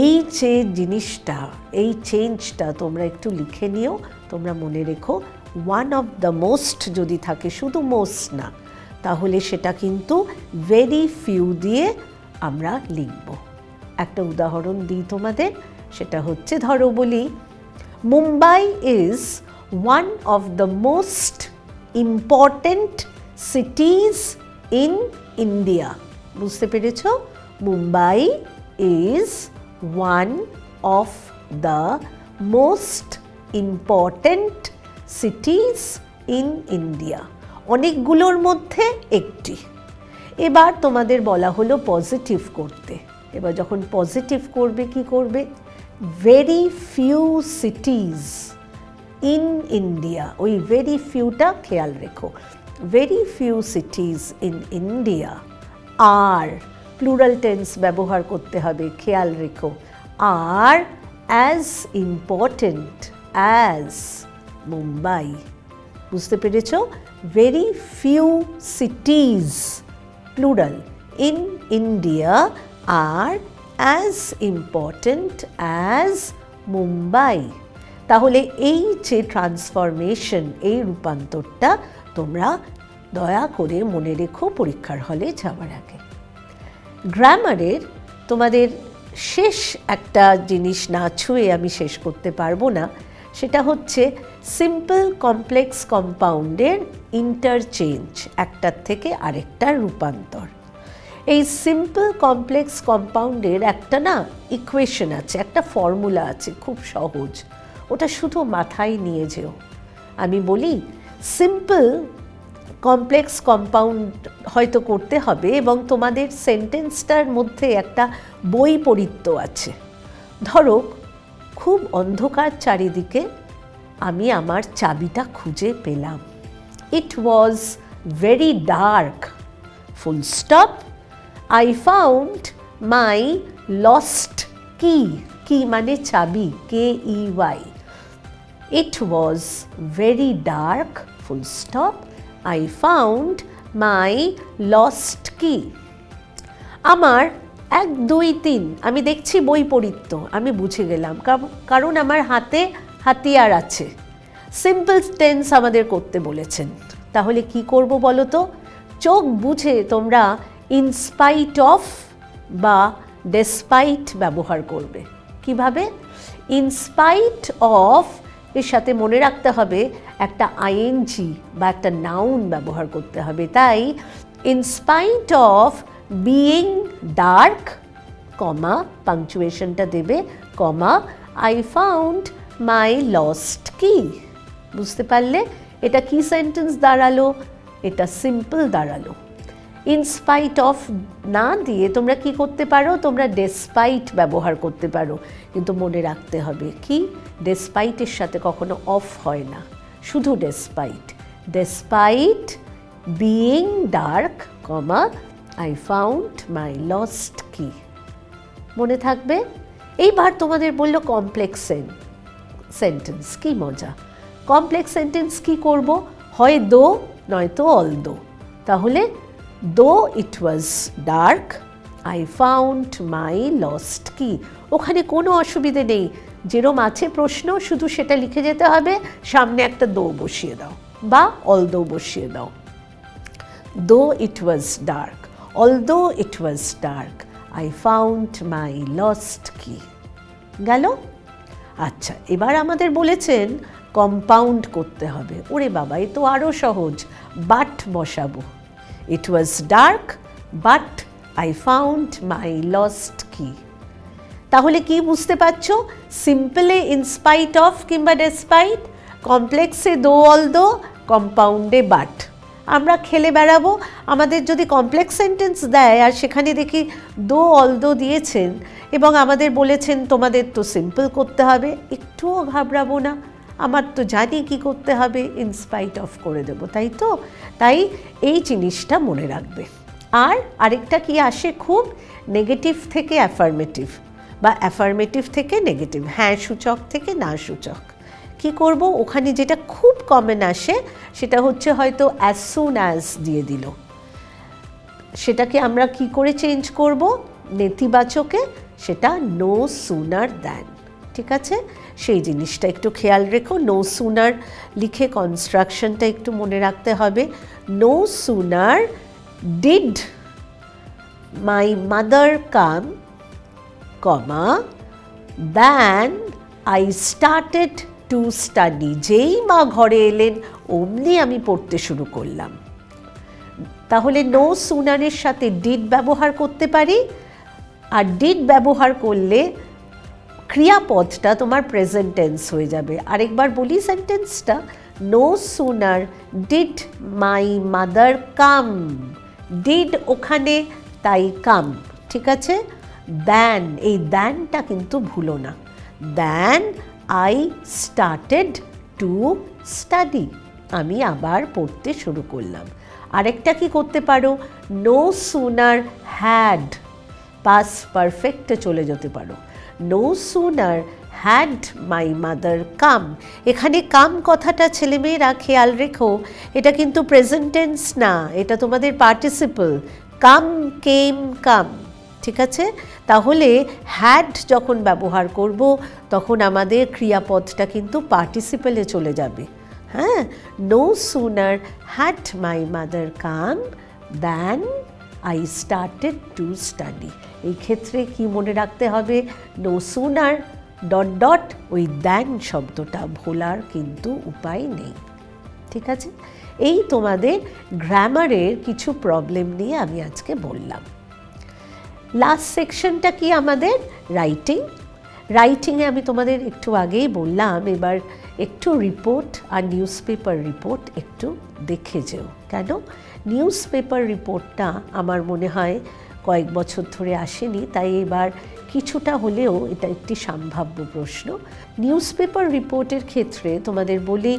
এই যে জিনিসটা, এই চেঞ্জটা তোমরা একটু লিখে নিও। তোমরা মনে রেখো, ওয়ান অফ দ্য মোস্ট যদি থাকে, শুধু মোস্ট না, তাহলে সেটা কিন্তু ভেরি ফিউ দিয়ে আমরা লিখব। একটা উদাহরণ দিই তোমাদের, সেটা হচ্ছে ধরো বলি, Mumbai is one of the most important cities in India. বুঝতে পেরেছ? Mumbai is one of the most important cities in India, অনেকগুলোর মধ্যে একটি। এবার তোমাদের বলা হলো পজিটিভ করতে। এবার যখন পজিটিভ করবে, কি করবে? Very few cities in India, ওই ভেরি ফিউটা খেয়াল রেখো। Very few cities in India are, plural tense ব্যবহার করতে হবে, খেয়াল রেখো, are as important as Mumbai. বুঝতে পেরেছ? Very few cities plural in India are as important as Mumbai. তাহলে এই যে ট্রান্সফরমেশন, এই রূপান্তরটা তোমরা দয়া করে মনে রেখো পরীক্ষার হলে যাওয়ার আগে। গ্রামারের তোমাদের শেষ একটা জিনিস না ছুঁয়ে আমি শেষ করতে পারবো না, সেটা হচ্ছে সিম্পল কমপ্লেক্স কম্পাউন্ডের ইন্টারচেঞ্জ, একটার থেকে আরেকটার রূপান্তর। এই সিম্পল কমপ্লেক্স কম্পাউন্ডের একটা না ইকুয়েশন আছে, একটা ফর্মুলা আছে, খুব সহজ, ওটা শুধু মাথায় নিয়ে যেও। আমি বলি সিম্পল কমপ্লেক্স কম্পাউন্ড হয়তো করতে হবে এবং তোমাদের সেন্টেন্সটার মধ্যে একটা বৈপরীত্য আছে। ধরো খুব অন্ধকার চারিদিকে, আমি আমার চাবিটা খুঁজে পেলাম। It was very dark, full stop, I found my lost key, key মানে চাবি, KEY। It was very dark full stop, I found my lost key. আমার 1 2 3 আমি দেখছি বৈপরীত্য, আমি বুঝে গেলাম, কারণ আমার হাতে হাতিয়ার আছে। সিম্পল টেন্স আমাদের করতে বলেছেন, তাহলে কি করব বলো তো? চোখ বুঝে তোমরা ইনস্পাইট অফ বা ডেসপাইট ব্যবহার করবে। কিভাবে? ইনস্পাইট অফ এর সাথে মনে রাখতে হবে একটা আইএনজি বা একটা নাউন ব্যবহার করতে হবে। তাই ইনস্পাইট অফ বিইং ডার্ক, কমা, পাংচুয়েশনটা দেবে, কমা, আই ফাউন্ড মাই লস্ট কি। বুঝতে পারলে? এটা কি সেন্টেন্স দাঁড়ালো? এটা সিম্পল দাঁড়ালো। ইনস্পাইট অফ না দিয়ে তোমরা কি করতে পারো? তোমরা ডেসপাইট ব্যবহার করতে পারো, কিন্তু মনে রাখতে হবে কি, ডেসপাইটের সাথে কখনো অফ হয় না, শুধু despite. Despite being dark, comma, I found my lost কি। মনে থাকবে? এইবার তোমাদের বললো কমপ্লেক্স সেন্টেন্স। কি মজা! কমপ্লেক্স সেন্টেন্স কি করব? হয় দো নয়তো অলদো। তাহলে though it was dark, I found my lost key. ওখানে কোনো অসুবিধে নেই, যেরম আছে প্রশ্ন শুধু সেটা লিখে যেতে হবে, সামনে একটা দো বসিয়ে দাও বা অলদো বসিয়ে দাও। Though it was dark, although it was dark, I found my lost key. গেল? আচ্ছা, এবার আমাদের বলেছেন কম্পাউন্ড করতে হবে। ওরে বাবা, এ তো আরও সহজ, বাট বসাবো। It was dark but I found my lost key. তাহলে কি বুঝতে পারছো? সিম্পলে ইনস্পাইট অফ কিংবা ডেসপাইট, কমপ্লেক্সে দো অলদো, কম্পাউন্ডে বাট। আমরা খেলে বেড়াবো, আমাদের যদি কমপ্লেক্স সেন্টেন্স দেয় আর সেখানে দেখি দো অলদো দিয়েছেন এবং আমাদের বলেছেন তোমাদের তো সিম্পল করতে হবে, একটুও ঘাবড়াবো না, আমার তো জানি কি করতে হবে, ইনস্পাইট অফ করে দেব, তাই তো? তাই এই জিনিসটা মনে রাখবে। আর আরেকটা কি আসে খুব, নেগেটিভ থেকে অ্যাফার্মেটিভ বা অ্যাফার্মেটিভ থেকে নেগেটিভ, হ্যাঁ সূচক থেকে না সূচক। কি করব? ওখানে যেটা খুব কমন আসে সেটা হচ্ছে হয়তো অ্যাজ সুন অ্যাজ দিয়ে দিল, সেটাকে আমরা কি করে চেঞ্জ করব? নেতিবাচকে, সেটা নো সুনার দ্যান। ঠিক আছে? সেই জিনিসটা একটু খেয়াল রেখো। নো সুনার লিখে কনস্ট্রাকশনটা একটু মনে রাখতে হবে। No sooner did my mother come, comma, than I started to study. যেই মা ঘরে এলেন অমনি আমি পড়তে শুরু করলাম। তাহলে নো সুনারের সাথে ডিড ব্যবহার করতে পারি, আর ডিড ব্যবহার করলে ক্রিয়াপদটা তোমার প্রেজেন্ট টেন্স হয়ে যাবে। আরেকবার বলি সেন্টেন্সটা, no sooner did my mother come, did ওখানে, তাই কাম। ঠিক আছে? দ্যান, এই দ্যানটা কিন্তু ভুলো না, then I started to study, আমি আবার পড়তে শুরু করলাম। আরেকটা কি করতে পারো? নো সুনার হ্যাড, পাস পারফেক্টে চলে যেতে পারো। No sooner had my mother come. এখানে কাম কথাটা ছেলেমেয়েরা খেয়াল রেখো, এটা কিন্তু প্রেজেন্ট টেন্স না, এটা তোমাদের পার্টিসিপল। কাম, কেম, কাম। ঠিক আছে? তাহলে হ্যাড যখন ব্যবহার করব তখন আমাদের ক্রিয়াপদটা কিন্তু পার্টিসিপলে চলে যাবে। হ্যাঁ, no sooner had my mother come than I started to study. এই ক্ষেত্রে কি মনে রাখতে হবে? নো সুনার ডট ডট ওই দ্যান শব্দটা ভোলার কিন্তু উপায় নেই। ঠিক আছে? এই তোমাদের গ্রামারের কিছু প্রবলেম নিয়ে আমি আজকে বললাম। লাস্ট সেকশনটা কি আমাদের? রাইটিং। রাইটিংয়ে আমি তোমাদের একটু আগেই বললাম, এবার একটু রিপোর্ট আর নিউজ পেপার রিপোর্ট একটু দেখে যেও। কেন? নিউজ পেপার রিপোর্টটা আমার মনে হয় কয়েক বছর ধরে আসেনি, তাই এবার কিছুটা হলেও এটা একটি সম্ভাব্য প্রশ্ন। নিউজ পেপার রিপোর্টের ক্ষেত্রে তোমাদের বলি,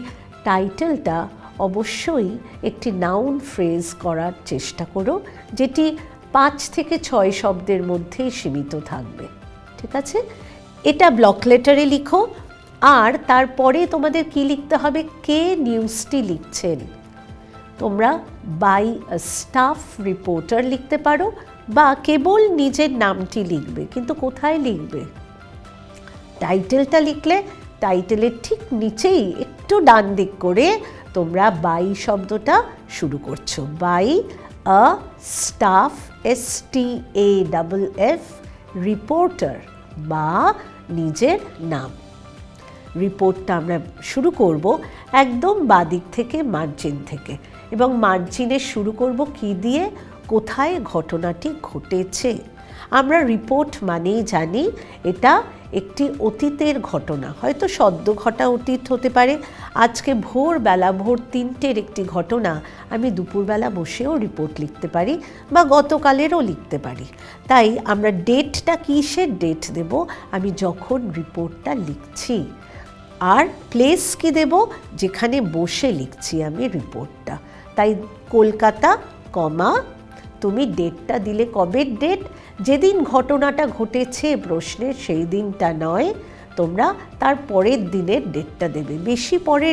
টাইটেলটা অবশ্যই একটি নাউন ফ্রেজ করার চেষ্টা করো, যেটি 5 থেকে 6 শব্দের মধ্যেই সীমিত থাকবে। ঠিক আছে, এটা ব্লক লেটারে লিখো। আর তারপরে তোমাদের কি লিখতে হবে, কে নিউজটি লিখছেন। তোমরা বাই স্টাফ রিপোর্টার লিখতে পারো বা কেবল নিজের নামটি লিখবে, কিন্তু কোথায় লিখবে? টাইটেলটা লিখলে টাইটেলের ঠিক নিচেই একটু ডান দিক করে তোমরা বাই শব্দটা শুরু করছো। By a staff STAFF reporter বা নিজের নাম। রিপোর্টটা আমরা শুরু করব একদম বাদিক থেকে, মার্জিন থেকে, এবং মার্জিনে শুরু করব কি দিয়ে, কোথায় ঘটনাটি ঘটেছে। আমরা রিপোর্ট মানেই জানি এটা একটি অতীতের ঘটনা, হয়তো সদ্য ঘটা অতীত হতে পারে। আজকে ভোরবেলা ভোর 3টের একটি ঘটনা আমি দুপুরবেলা বসেও রিপোর্ট লিখতে পারি বা গতকালেরও লিখতে পারি। তাই আমরা ডেটটা কিসের ডেট দেব, আমি যখন রিপোর্টটা লিখছি। আর প্লেস কি দেব, যেখানে বসে লিখছি আমি রিপোর্টটা। তাই কলকাতা কমা, তুমি ডেটটা দিলে কবের ডেট, যেদিন ঘটনাটা ঘটেছে প্রশ্নের সেই দিনটা নয়, তোমরা তার পরের দিনের ডেটটা দেবে। বেশি পরে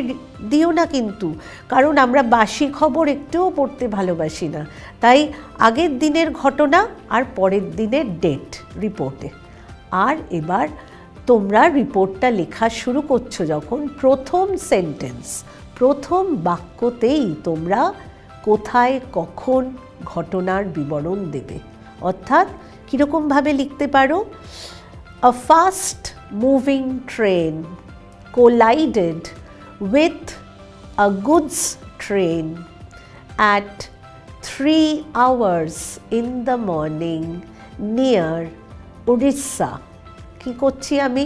দিও না কিন্তু, কারণ আমরা বাসি খবর একটুও পড়তে ভালোবাসি না। তাই আগের দিনের ঘটনা আর পরের দিনের ডেট রিপোর্টে। আর এবার তোমরা রিপোর্টটা লেখা শুরু করছো যখন, প্রথম সেন্টেন্স, প্রথম বাক্যতেই তোমরা কোথায় কখন ঘটনার বিবরণ দেবে। অর্থাৎ কীরকমভাবে লিখতে পারো, a fast moving train collided with a goods train at 3 hours in the morning near Orissa. কি করছি আমি,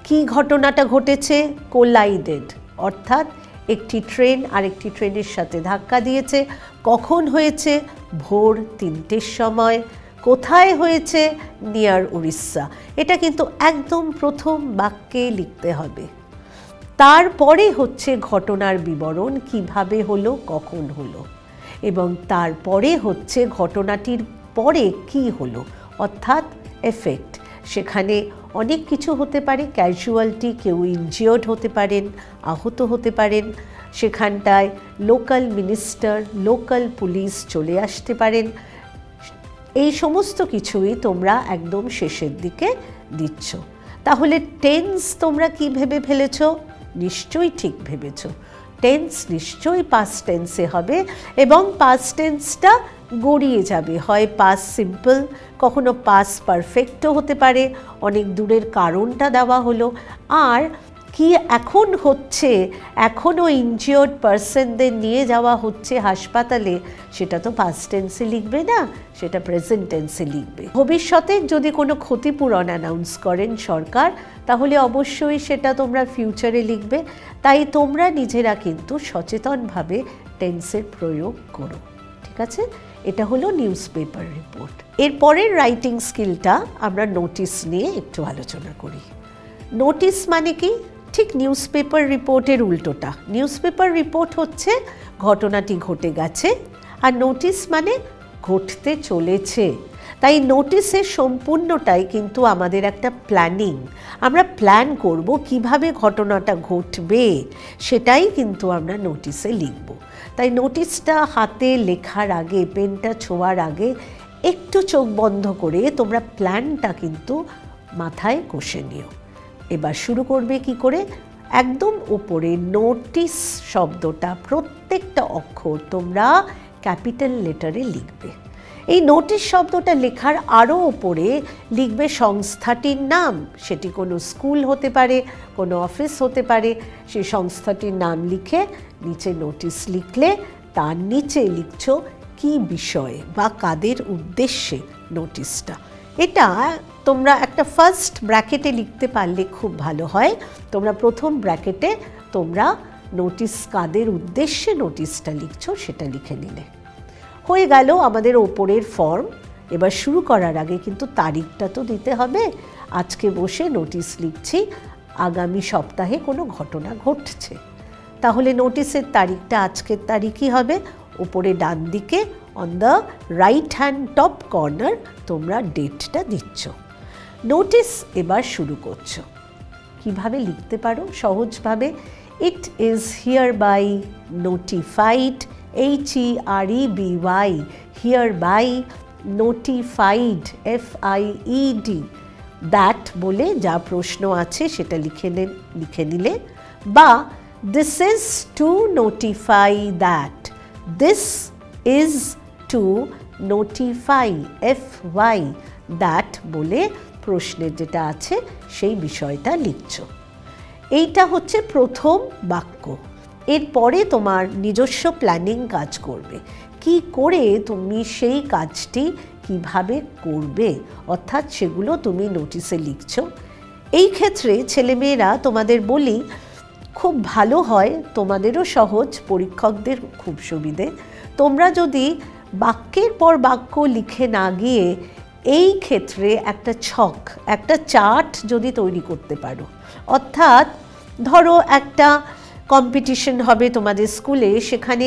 কি ঘটনাটা ঘটেছে, কোলাইডেড, অর্থাৎ একটি ট্রেন আরেকটি ট্রেনের সাথে ধাক্কা দিয়েছে। কখন হয়েছে, ভোর 3টের সময়। কোথায় হয়েছে, নিয়ার উড়িষ্যা। এটা কিন্তু একদম প্রথম বাক্যে লিখতে হবে। তারপরে হচ্ছে ঘটনার বিবরণ, কিভাবে হলো, কখন হলো, এবং তারপরে হচ্ছে ঘটনাটির পরে কি হলো, অর্থাৎ এফেক্ট। সেখানে অনেক কিছু হতে পারে, ক্যাজুয়ালিটি, কেউ ইনজিওর্ড হতে পারেন, আহত হতে পারেন। সেখানটায় লোকাল মিনিস্টার, লোকাল পুলিশ চলে আসতে পারেন। এই সমস্ত কিছুই তোমরা একদম শেষের দিকে দিচ্ছ। তাহলে টেন্স তোমরা কি ভেবে ফেলেছ? নিশ্চয়ই ঠিক ভেবেছ। টেন্স নিশ্চয়ই পাস্ট টেন্সে হবে এবং পাস্ট টেন্সটা গড়িয়ে যাবে, হয় পাস্ট সিম্পল, কখনো পাস্ট পারফেক্টও হতে পারে। অনেক দূরের কারণটা দেওয়া হলো। আর কি এখন হচ্ছে, এখনও ইনজিওর্ড পার্সনদের নিয়ে যাওয়া হচ্ছে হাসপাতালে, সেটা তো পাস্ট টেন্সে লিখবে না, সেটা প্রেজেন্ট টেন্সে লিখবে। ভবিষ্যতে যদি কোনো ক্ষতিপূরণ অ্যানাউন্স করেন সরকার, তাহলে অবশ্যই সেটা তোমরা ফিউচারে লিখবে। তাই তোমরা নিজেরা কিন্তু সচেতনভাবে টেন্সের প্রয়োগ করো। ঠিক আছে, এটা হলো নিউজ পেপার রিপোর্ট। এরপরের রাইটিং স্কিলটা আমরা নোটিশ নিয়ে একটু আলোচনা করি। নোটিশ মানে কি? ঠিক নিউজ পেপার রিপোর্টের উল্টোটা। নিউজ পেপার রিপোর্ট হচ্ছে ঘটনাটি ঘটে গেছে, আর নোটিশ মানে ঘটতে চলেছে। তাই নোটিশের সম্পূর্ণটাই কিন্তু আমাদের একটা প্ল্যানিং। আমরা প্ল্যান করব কিভাবে ঘটনাটা ঘটবে, সেটাই কিন্তু আমরা নোটিশে লিখব। তাই নোটিশটা হাতে লেখার আগে, পেনটা ছোঁয়ার আগে একটু চোখ বন্ধ করে তোমরা প্ল্যানটা কিন্তু মাথায় কষে নিও। এবার শুরু করবে কি করে, একদম উপরে নোটিশ শব্দটা প্রত্যেকটা অক্ষর তোমরা ক্যাপিটাল লেটারে লিখবে। এই নোটিশ শব্দটা লেখার আরও উপরে লিখবে সংস্থাটির নাম। সেটি কোনো স্কুল হতে পারে, কোনো অফিস হতে পারে। সেই সংস্থাটির নাম লিখে নিচে নোটিশ লিখলে তার নিচে লিখছো কি বিষয়ে বা কাদের উদ্দেশ্যে নোটিশটা। এটা তোমরা একটা ফার্স্ট ব্র্যাকেটে লিখতে পারলে খুব ভালো হয়। তোমরা প্রথম ব্র্যাকেটে তোমরা নোটিশ কাদের উদ্দেশ্যে নোটিশটা লিখছো সেটা লিখে নিলে হয়ে গেল আমাদের ওপরের ফর্ম। এবার শুরু করার আগে কিন্তু তারিখটা তো দিতে হবে। আজকে বসে নোটিশ লিখছি, আগামী সপ্তাহে কোনো ঘটনা ঘটছে, তাহলে নোটিশের তারিখটা আজকের তারিখই হবে। ওপরে ডান দিকে on the right hand top corner তোমরা ডেটটা দিচ্ছ। নোটিস এবার শুরু করছো। কিভাবে লিখতে পারো সহজভাবে? It is hereby notified, HEREBY, hereby notified, FIED, that বলে যা প্রশ্ন আছে সেটা লিখে নিলে, বা this is to notify that, this is to notify, FY, that বলে প্রশ্নের যেটা আছে সেই বিষয়টা লিখছো। এইটা হচ্ছে প্রথম বাক্য। এরপরে তোমার নিজস্ব প্ল্যানিং কাজ করবে, কি করে তুমি সেই কাজটি কিভাবে করবে, অর্থাৎ সেগুলো তুমি নোটিসে লিখছো। এই ক্ষেত্রে ছেলেমেয়েরা তোমাদের বলি খুব ভালো হয়, তোমাদেরও সহজ, পরীক্ষকদের খুব সুবিধে। তোমরা যদি বাক্যের পর বাক্য লিখে না গিয়ে এই ক্ষেত্রে একটা ছক, একটা চার্ট যদি তৈরি করতে পারো, অর্থাৎ ধরো একটা কম্পিটিশন হবে তোমাদের স্কুলে, সেখানে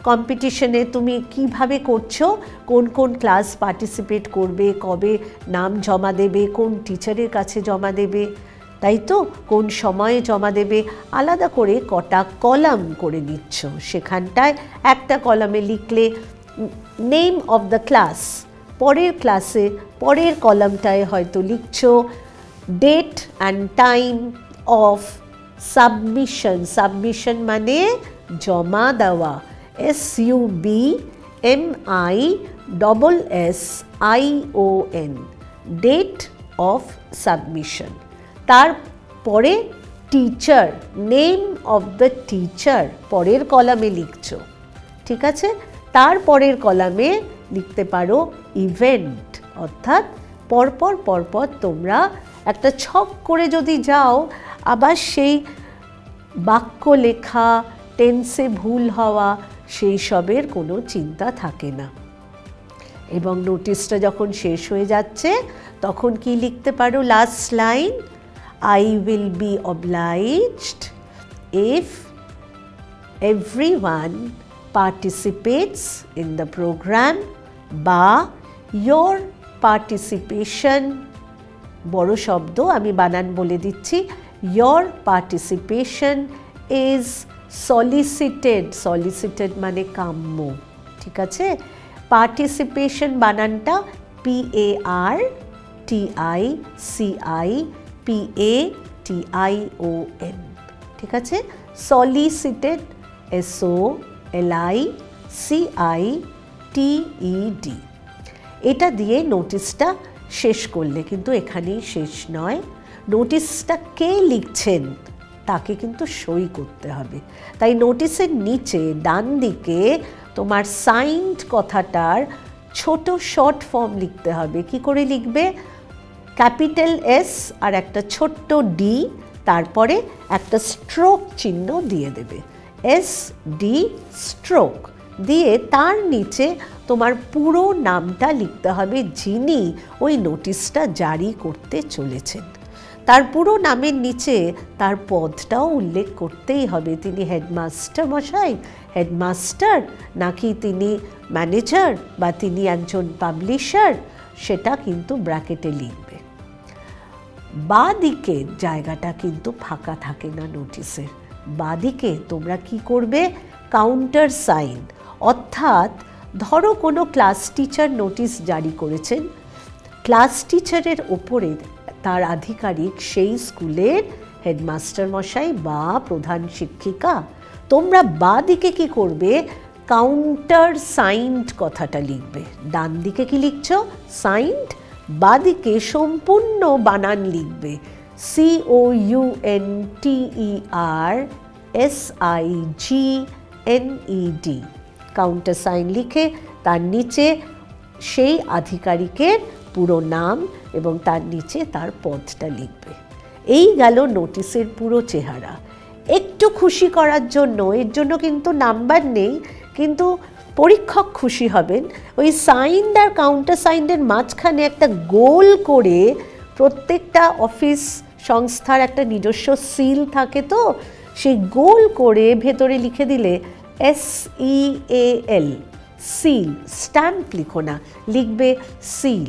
কম্পিটিশনে তুমি কিভাবে করছো, কোন কোন ক্লাস পার্টিসিপেট করবে, কবে নাম জমা দেবে, কোন টিচারের কাছে জমা দেবে, তাই তো, কোন সময়ে জমা দেবে, আলাদা করে কটা কলাম করে নিচ্ছ। সেখানটায় একটা কলামে লিখলে নেম অফ দ্য ক্লাস, পরের ক্লাসে পরের কলামটায় হয়তো লিখছো date and time of submission, submission মানে জমা দেওয়া, SUBMISSION, ডেট অফ সাবমিশন। তারপরে teacher, name of the teacher পরের কলামে লিখছো, ঠিক আছে। তারপরের কলামে লিখতে পারো ইভেন্ট, অর্থাৎ পরপর পরপর তোমরা একটা ছক করে যদি যাও, আবার সেই বাক্য লেখা, টেন্সে ভুল হওয়া, সেই সবের কোনো চিন্তা থাকে না। এবং নোটিশটা যখন শেষ হয়ে যাচ্ছে তখন কি লিখতে পারো? Last line, I will be obliged if everyone participates in the program, বা your participation, বড় শব্দ আমি বানান বলে দিচ্ছি, your participation is solicited, solicited মানে কাম্য, ঠিক আছে। পার্টিসিপেশন বানানটা PARTICIPATION, ঠিক আছে। solicited, SOLICITED, এটা দিয়ে নোটিশটা শেষ করলে, কিন্তু এখানেই শেষ নয়, নোটিশটা কে লিখছেন তাকে কিন্তু সই করতে হবে। তাই নোটিশের নিচে ডান দিকে তোমার সাইন্ড কথাটার ছোট শর্ট ফর্ম লিখতে হবে। কি করে লিখবে? ক্যাপিটাল S আর একটা ছোট্ট D, তারপরে একটা স্ট্রোক চিহ্ন দিয়ে দেবে, SD স্ট্রোক দিয়ে তার নিচে তোমার পুরো নামটা লিখতে হবে, যিনি ওই নোটিশটা জারি করতে চলেছেন। তার পুরো নামের নিচে তার পদটাও উল্লেখ করতেই হবে, তিনি হেডমাস্টার মশাই, হেডমাস্টার, নাকি তিনি ম্যানেজার, বা তিনি একজন পাবলিশার, সেটা কিন্তু ব্র্যাকেটে লিখবে। বাঁ দিকের জায়গাটা কিন্তু ফাঁকা থাকে না নোটিশের, বাঁ দিকে তোমরা কি করবে? কাউন্টার সাইন, অর্থাৎ ধরো কোনো ক্লাস টিচার নোটিশ জারি করেছেন, ক্লাস টিচারের ওপরে তার আধিকারিক সেই স্কুলের হেডমাস্টার মশাই বা প্রধান শিক্ষিকা, তোমরা বাঁ দিকে কি করবে? কাউন্টার সাইন্ড কথাটা লিখবে। ডান দিকে কি লিখছ? সাইন্ড, বাঁ দিকে সম্পূর্ণ বানান লিখবে, COUNTERSIGNED, কাউন্টার সাইন লিখে তার নিচে সেই আধিকারিকের পুরো নাম এবং তার নিচে তার পদটা লিখবে। এই গেল নোটিশের পুরো চেহারা। একটু খুশি করার জন্য, এর জন্য কিন্তু নাম্বার নেই, কিন্তু পরীক্ষক খুশি হবেন, ওই সাইন্ড আর কাউন্টার সাইন্ডের মাঝখানে একটা গোল করে, প্রত্যেকটা অফিস সংস্থার একটা নিজস্ব সিল থাকে, তো সেই গোল করে ভেতরে লিখে দিলে SEAL, সিল, স্ট্যাম্প লিখো না, লিখবে সিল।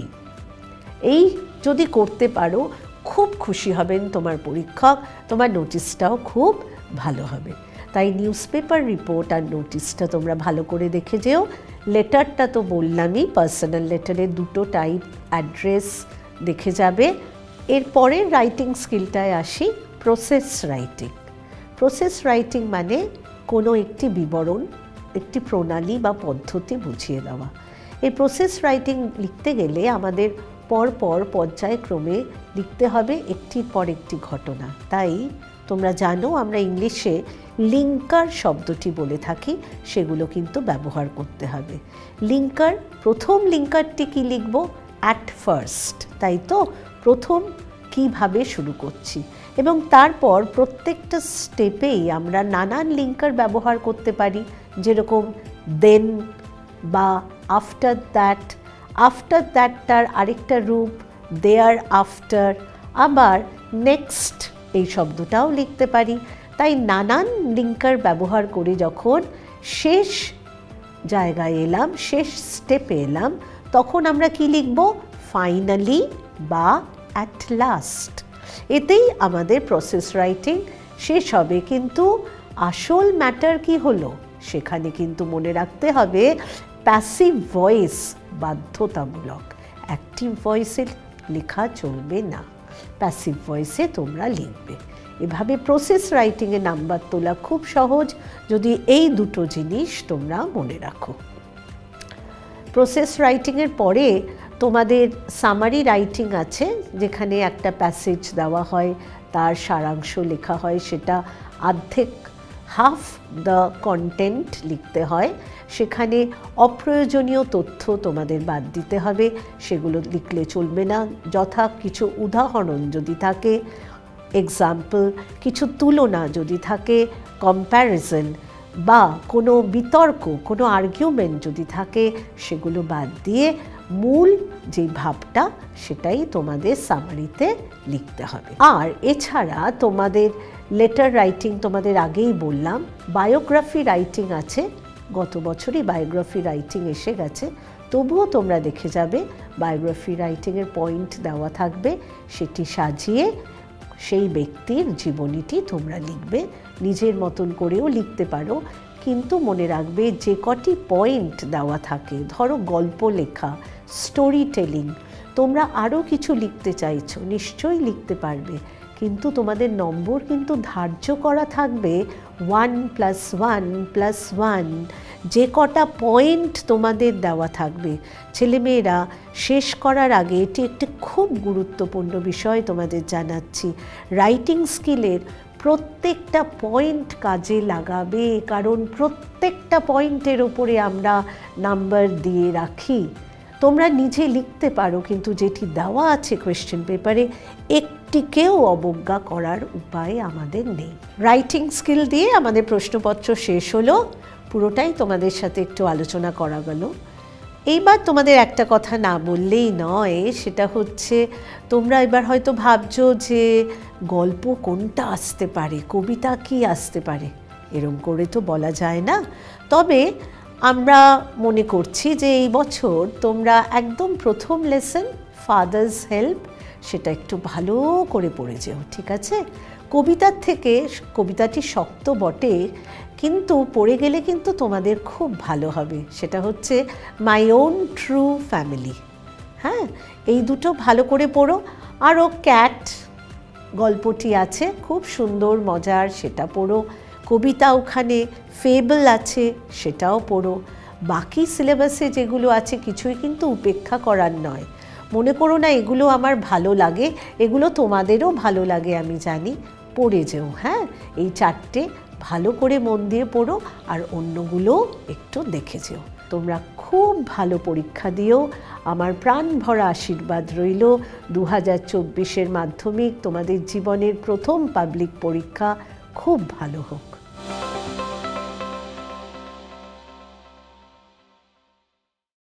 এই যদি করতে পারো খুব খুশি হবেন তোমার পরীক্ষক, তোমার নোটিশটাও খুব ভালো হবে। তাই নিউজপেপার রিপোর্ট আর নোটিশটা তোমরা ভালো করে দেখে যেও। লেটারটা তো বললামই, পার্সোনাল লেটারের দুটো টাইপ, অ্যাড্রেস দেখে যাবে। এরপরে রাইটিং স্কিলটায় আসি, প্রসেস রাইটিং। প্রসেস রাইটিং মানে কোনো একটি বিবরণ, একটি প্রণালী বা পদ্ধতি বুঝিয়ে দেওয়া। এই প্রসেস রাইটিং লিখতে গেলে আমাদের পরপর পর্যায়ক্রমে লিখতে হবে একটির পর একটি ঘটনা। তাই তোমরা জানো আমরা ইংলিশে লিঙ্কার শব্দটি বলে থাকি, সেগুলো কিন্তু ব্যবহার করতে হবে। লিঙ্কার, প্রথম লিঙ্কারটি কি লিখব? অ্যাট ফার্স্ট, তাই তো প্রথম কিভাবে শুরু করছি, এবং তারপর প্রত্যেকটা স্টেপেই আমরা নানান লিঙ্কার ব্যবহার করতে পারি, যেরকম দেন বা আফটার দ্যাট। আফটার দ্যাটটার আরেকটা রূপ দেয়ার আফটার, আবার নেক্সট এই শব্দটাও লিখতে পারি। তাই নানান লিঙ্কার ব্যবহার করে যখন শেষ জায়গায় এলাম, শেষ স্টেপে এলাম, তখন আমরা কি লিখব? ফাইনালি বা অ্যাট লাস্ট। এতেই আমাদের প্রসেস রাইটিং শেষ হবে। কিন্তু আসল ম্যাটার কি হলো, সেখানে কিন্তু মনে রাখতে হবে প্যাসিভ ভয়েস বাধ্যতামূলক, অ্যাক্টিভ ভয়েসে লেখা চলবে না, প্যাসিভ ভয়েসে তোমরা লিখবে। এভাবে প্রসেস রাইটিংয়ে নাম্বার তোলা খুব সহজ, যদি এই দুটো জিনিস তোমরা মনে রাখো। প্রসেস রাইটিংয়ের পরে তোমাদের সামারি রাইটিং আছে, যেখানে একটা প্যাসেজ দেওয়া হয়, তার সারাংশ লেখা হয়, সেটা অর্ধেক, হাফ দ্য কন্টেন্ট লিখতে হয়। সেখানে অপ্রয়োজনীয় তথ্য তোমাদের বাদ দিতে হবে, সেগুলো লিখলে চলবে না। যথা কিছু উদাহরণ যদি থাকে, এক্সাম্পল, কিছু তুলনা যদি থাকে, কম্প্যারিজন, বা কোনো বিতর্ক, কোনো আর্গুমেন্ট যদি থাকে, সেগুলো বাদ দিয়ে মূল যে ভাবটা সেটাই তোমাদের সামারিতে লিখতে হবে। আর এছাড়া তোমাদের লেটার রাইটিং, তোমাদের আগেই বললাম, বায়োগ্রাফি রাইটিং আছে, গত বছরই বায়োগ্রাফি রাইটিং এসে গেছে, তবুও তোমরা দেখে যাবে বায়োগ্রাফি রাইটিংয়ের পয়েন্ট দেওয়া থাকবে, সেটি সাজিয়ে সেই ব্যক্তির জীবনীটি তোমরা লিখবে। নিজের মতন করেও লিখতে পারো, কিন্তু মনে রাখবে যে কটি পয়েন্ট দেওয়া থাকে, ধরো গল্প লেখা, স্টোরি টেলিং, তোমরা আরও কিছু লিখতে চাইছো, নিশ্চয়ই লিখতে পারবে, কিন্তু তোমাদের নম্বর কিন্তু ধার্য করা থাকবে 1+1+1, যে কটা পয়েন্ট তোমাদের দেওয়া থাকবে। ছেলেমেয়েরা শেষ করার আগে এটি একটি খুব গুরুত্বপূর্ণ বিষয় তোমাদের জানাচ্ছি, রাইটিং স্কিলের প্রত্যেকটা পয়েন্ট কাজে লাগাবে, কারণ প্রত্যেকটা পয়েন্টের ওপরে আমরা নাম্বার দিয়ে রাখি। তোমরা নিজে লিখতে পারো, কিন্তু যেটি দেওয়া আছে কোয়েশ্চেন পেপারে, একটিকেও অবজ্ঞা করার উপায় আমাদের নেই। রাইটিং স্কিল দিয়ে আমাদের প্রশ্নপত্র শেষ হলো, পুরোটাই তোমাদের সাথে একটু আলোচনা করা গেল। এইবার তোমাদের একটা কথা না বললেই নয়, সেটা হচ্ছে তোমরা এবার হয়তো ভাবছো যে গল্প কোনটা আসতে পারে, কবিতা কি আসতে পারে, এরম করে তো বলা যায় না। তবে আমরা মনে করছি যে এই বছর তোমরা একদম প্রথম লেসন ফাদার্স হেল্প, সেটা একটু ভালো করে পড়ে যেও, ঠিক আছে? কবিতার থেকে, কবিতাটি শক্ত বটে, কিন্তু পড়ে গেলে কিন্তু তোমাদের খুব ভালো হবে। সেটা হচ্ছে মাই ওন ট্রু ফ্যামিলি। হ্যাঁ, এই দুটো ভালো করে পড়ো। আরও ক্যাট গল্পটি আছে, খুব সুন্দর মজার, সেটা পড়ো। কবিতা ওখানে ফেবল আছে, সেটাও পড়ো। বাকি সিলেবাসে যেগুলো আছে কিছুই কিন্তু উপেক্ষা করার নয়। মনে করো না এগুলো আমার ভালো লাগে, এগুলো তোমাদেরও ভালো লাগে আমি জানি, পড়ে যেও। হ্যাঁ, এই চারটে ভালো করে মন দিয়ে পড়ো, আর অন্যগুলো একটু দেখে যেও। তোমরা খুব ভালো পরীক্ষা দিও, আমার প্রাণ ভরা আশীর্বাদ রইল। 2024-এর মাধ্যমিক তোমাদের জীবনের প্রথম পাবলিক পরীক্ষা খুব ভালো হোক।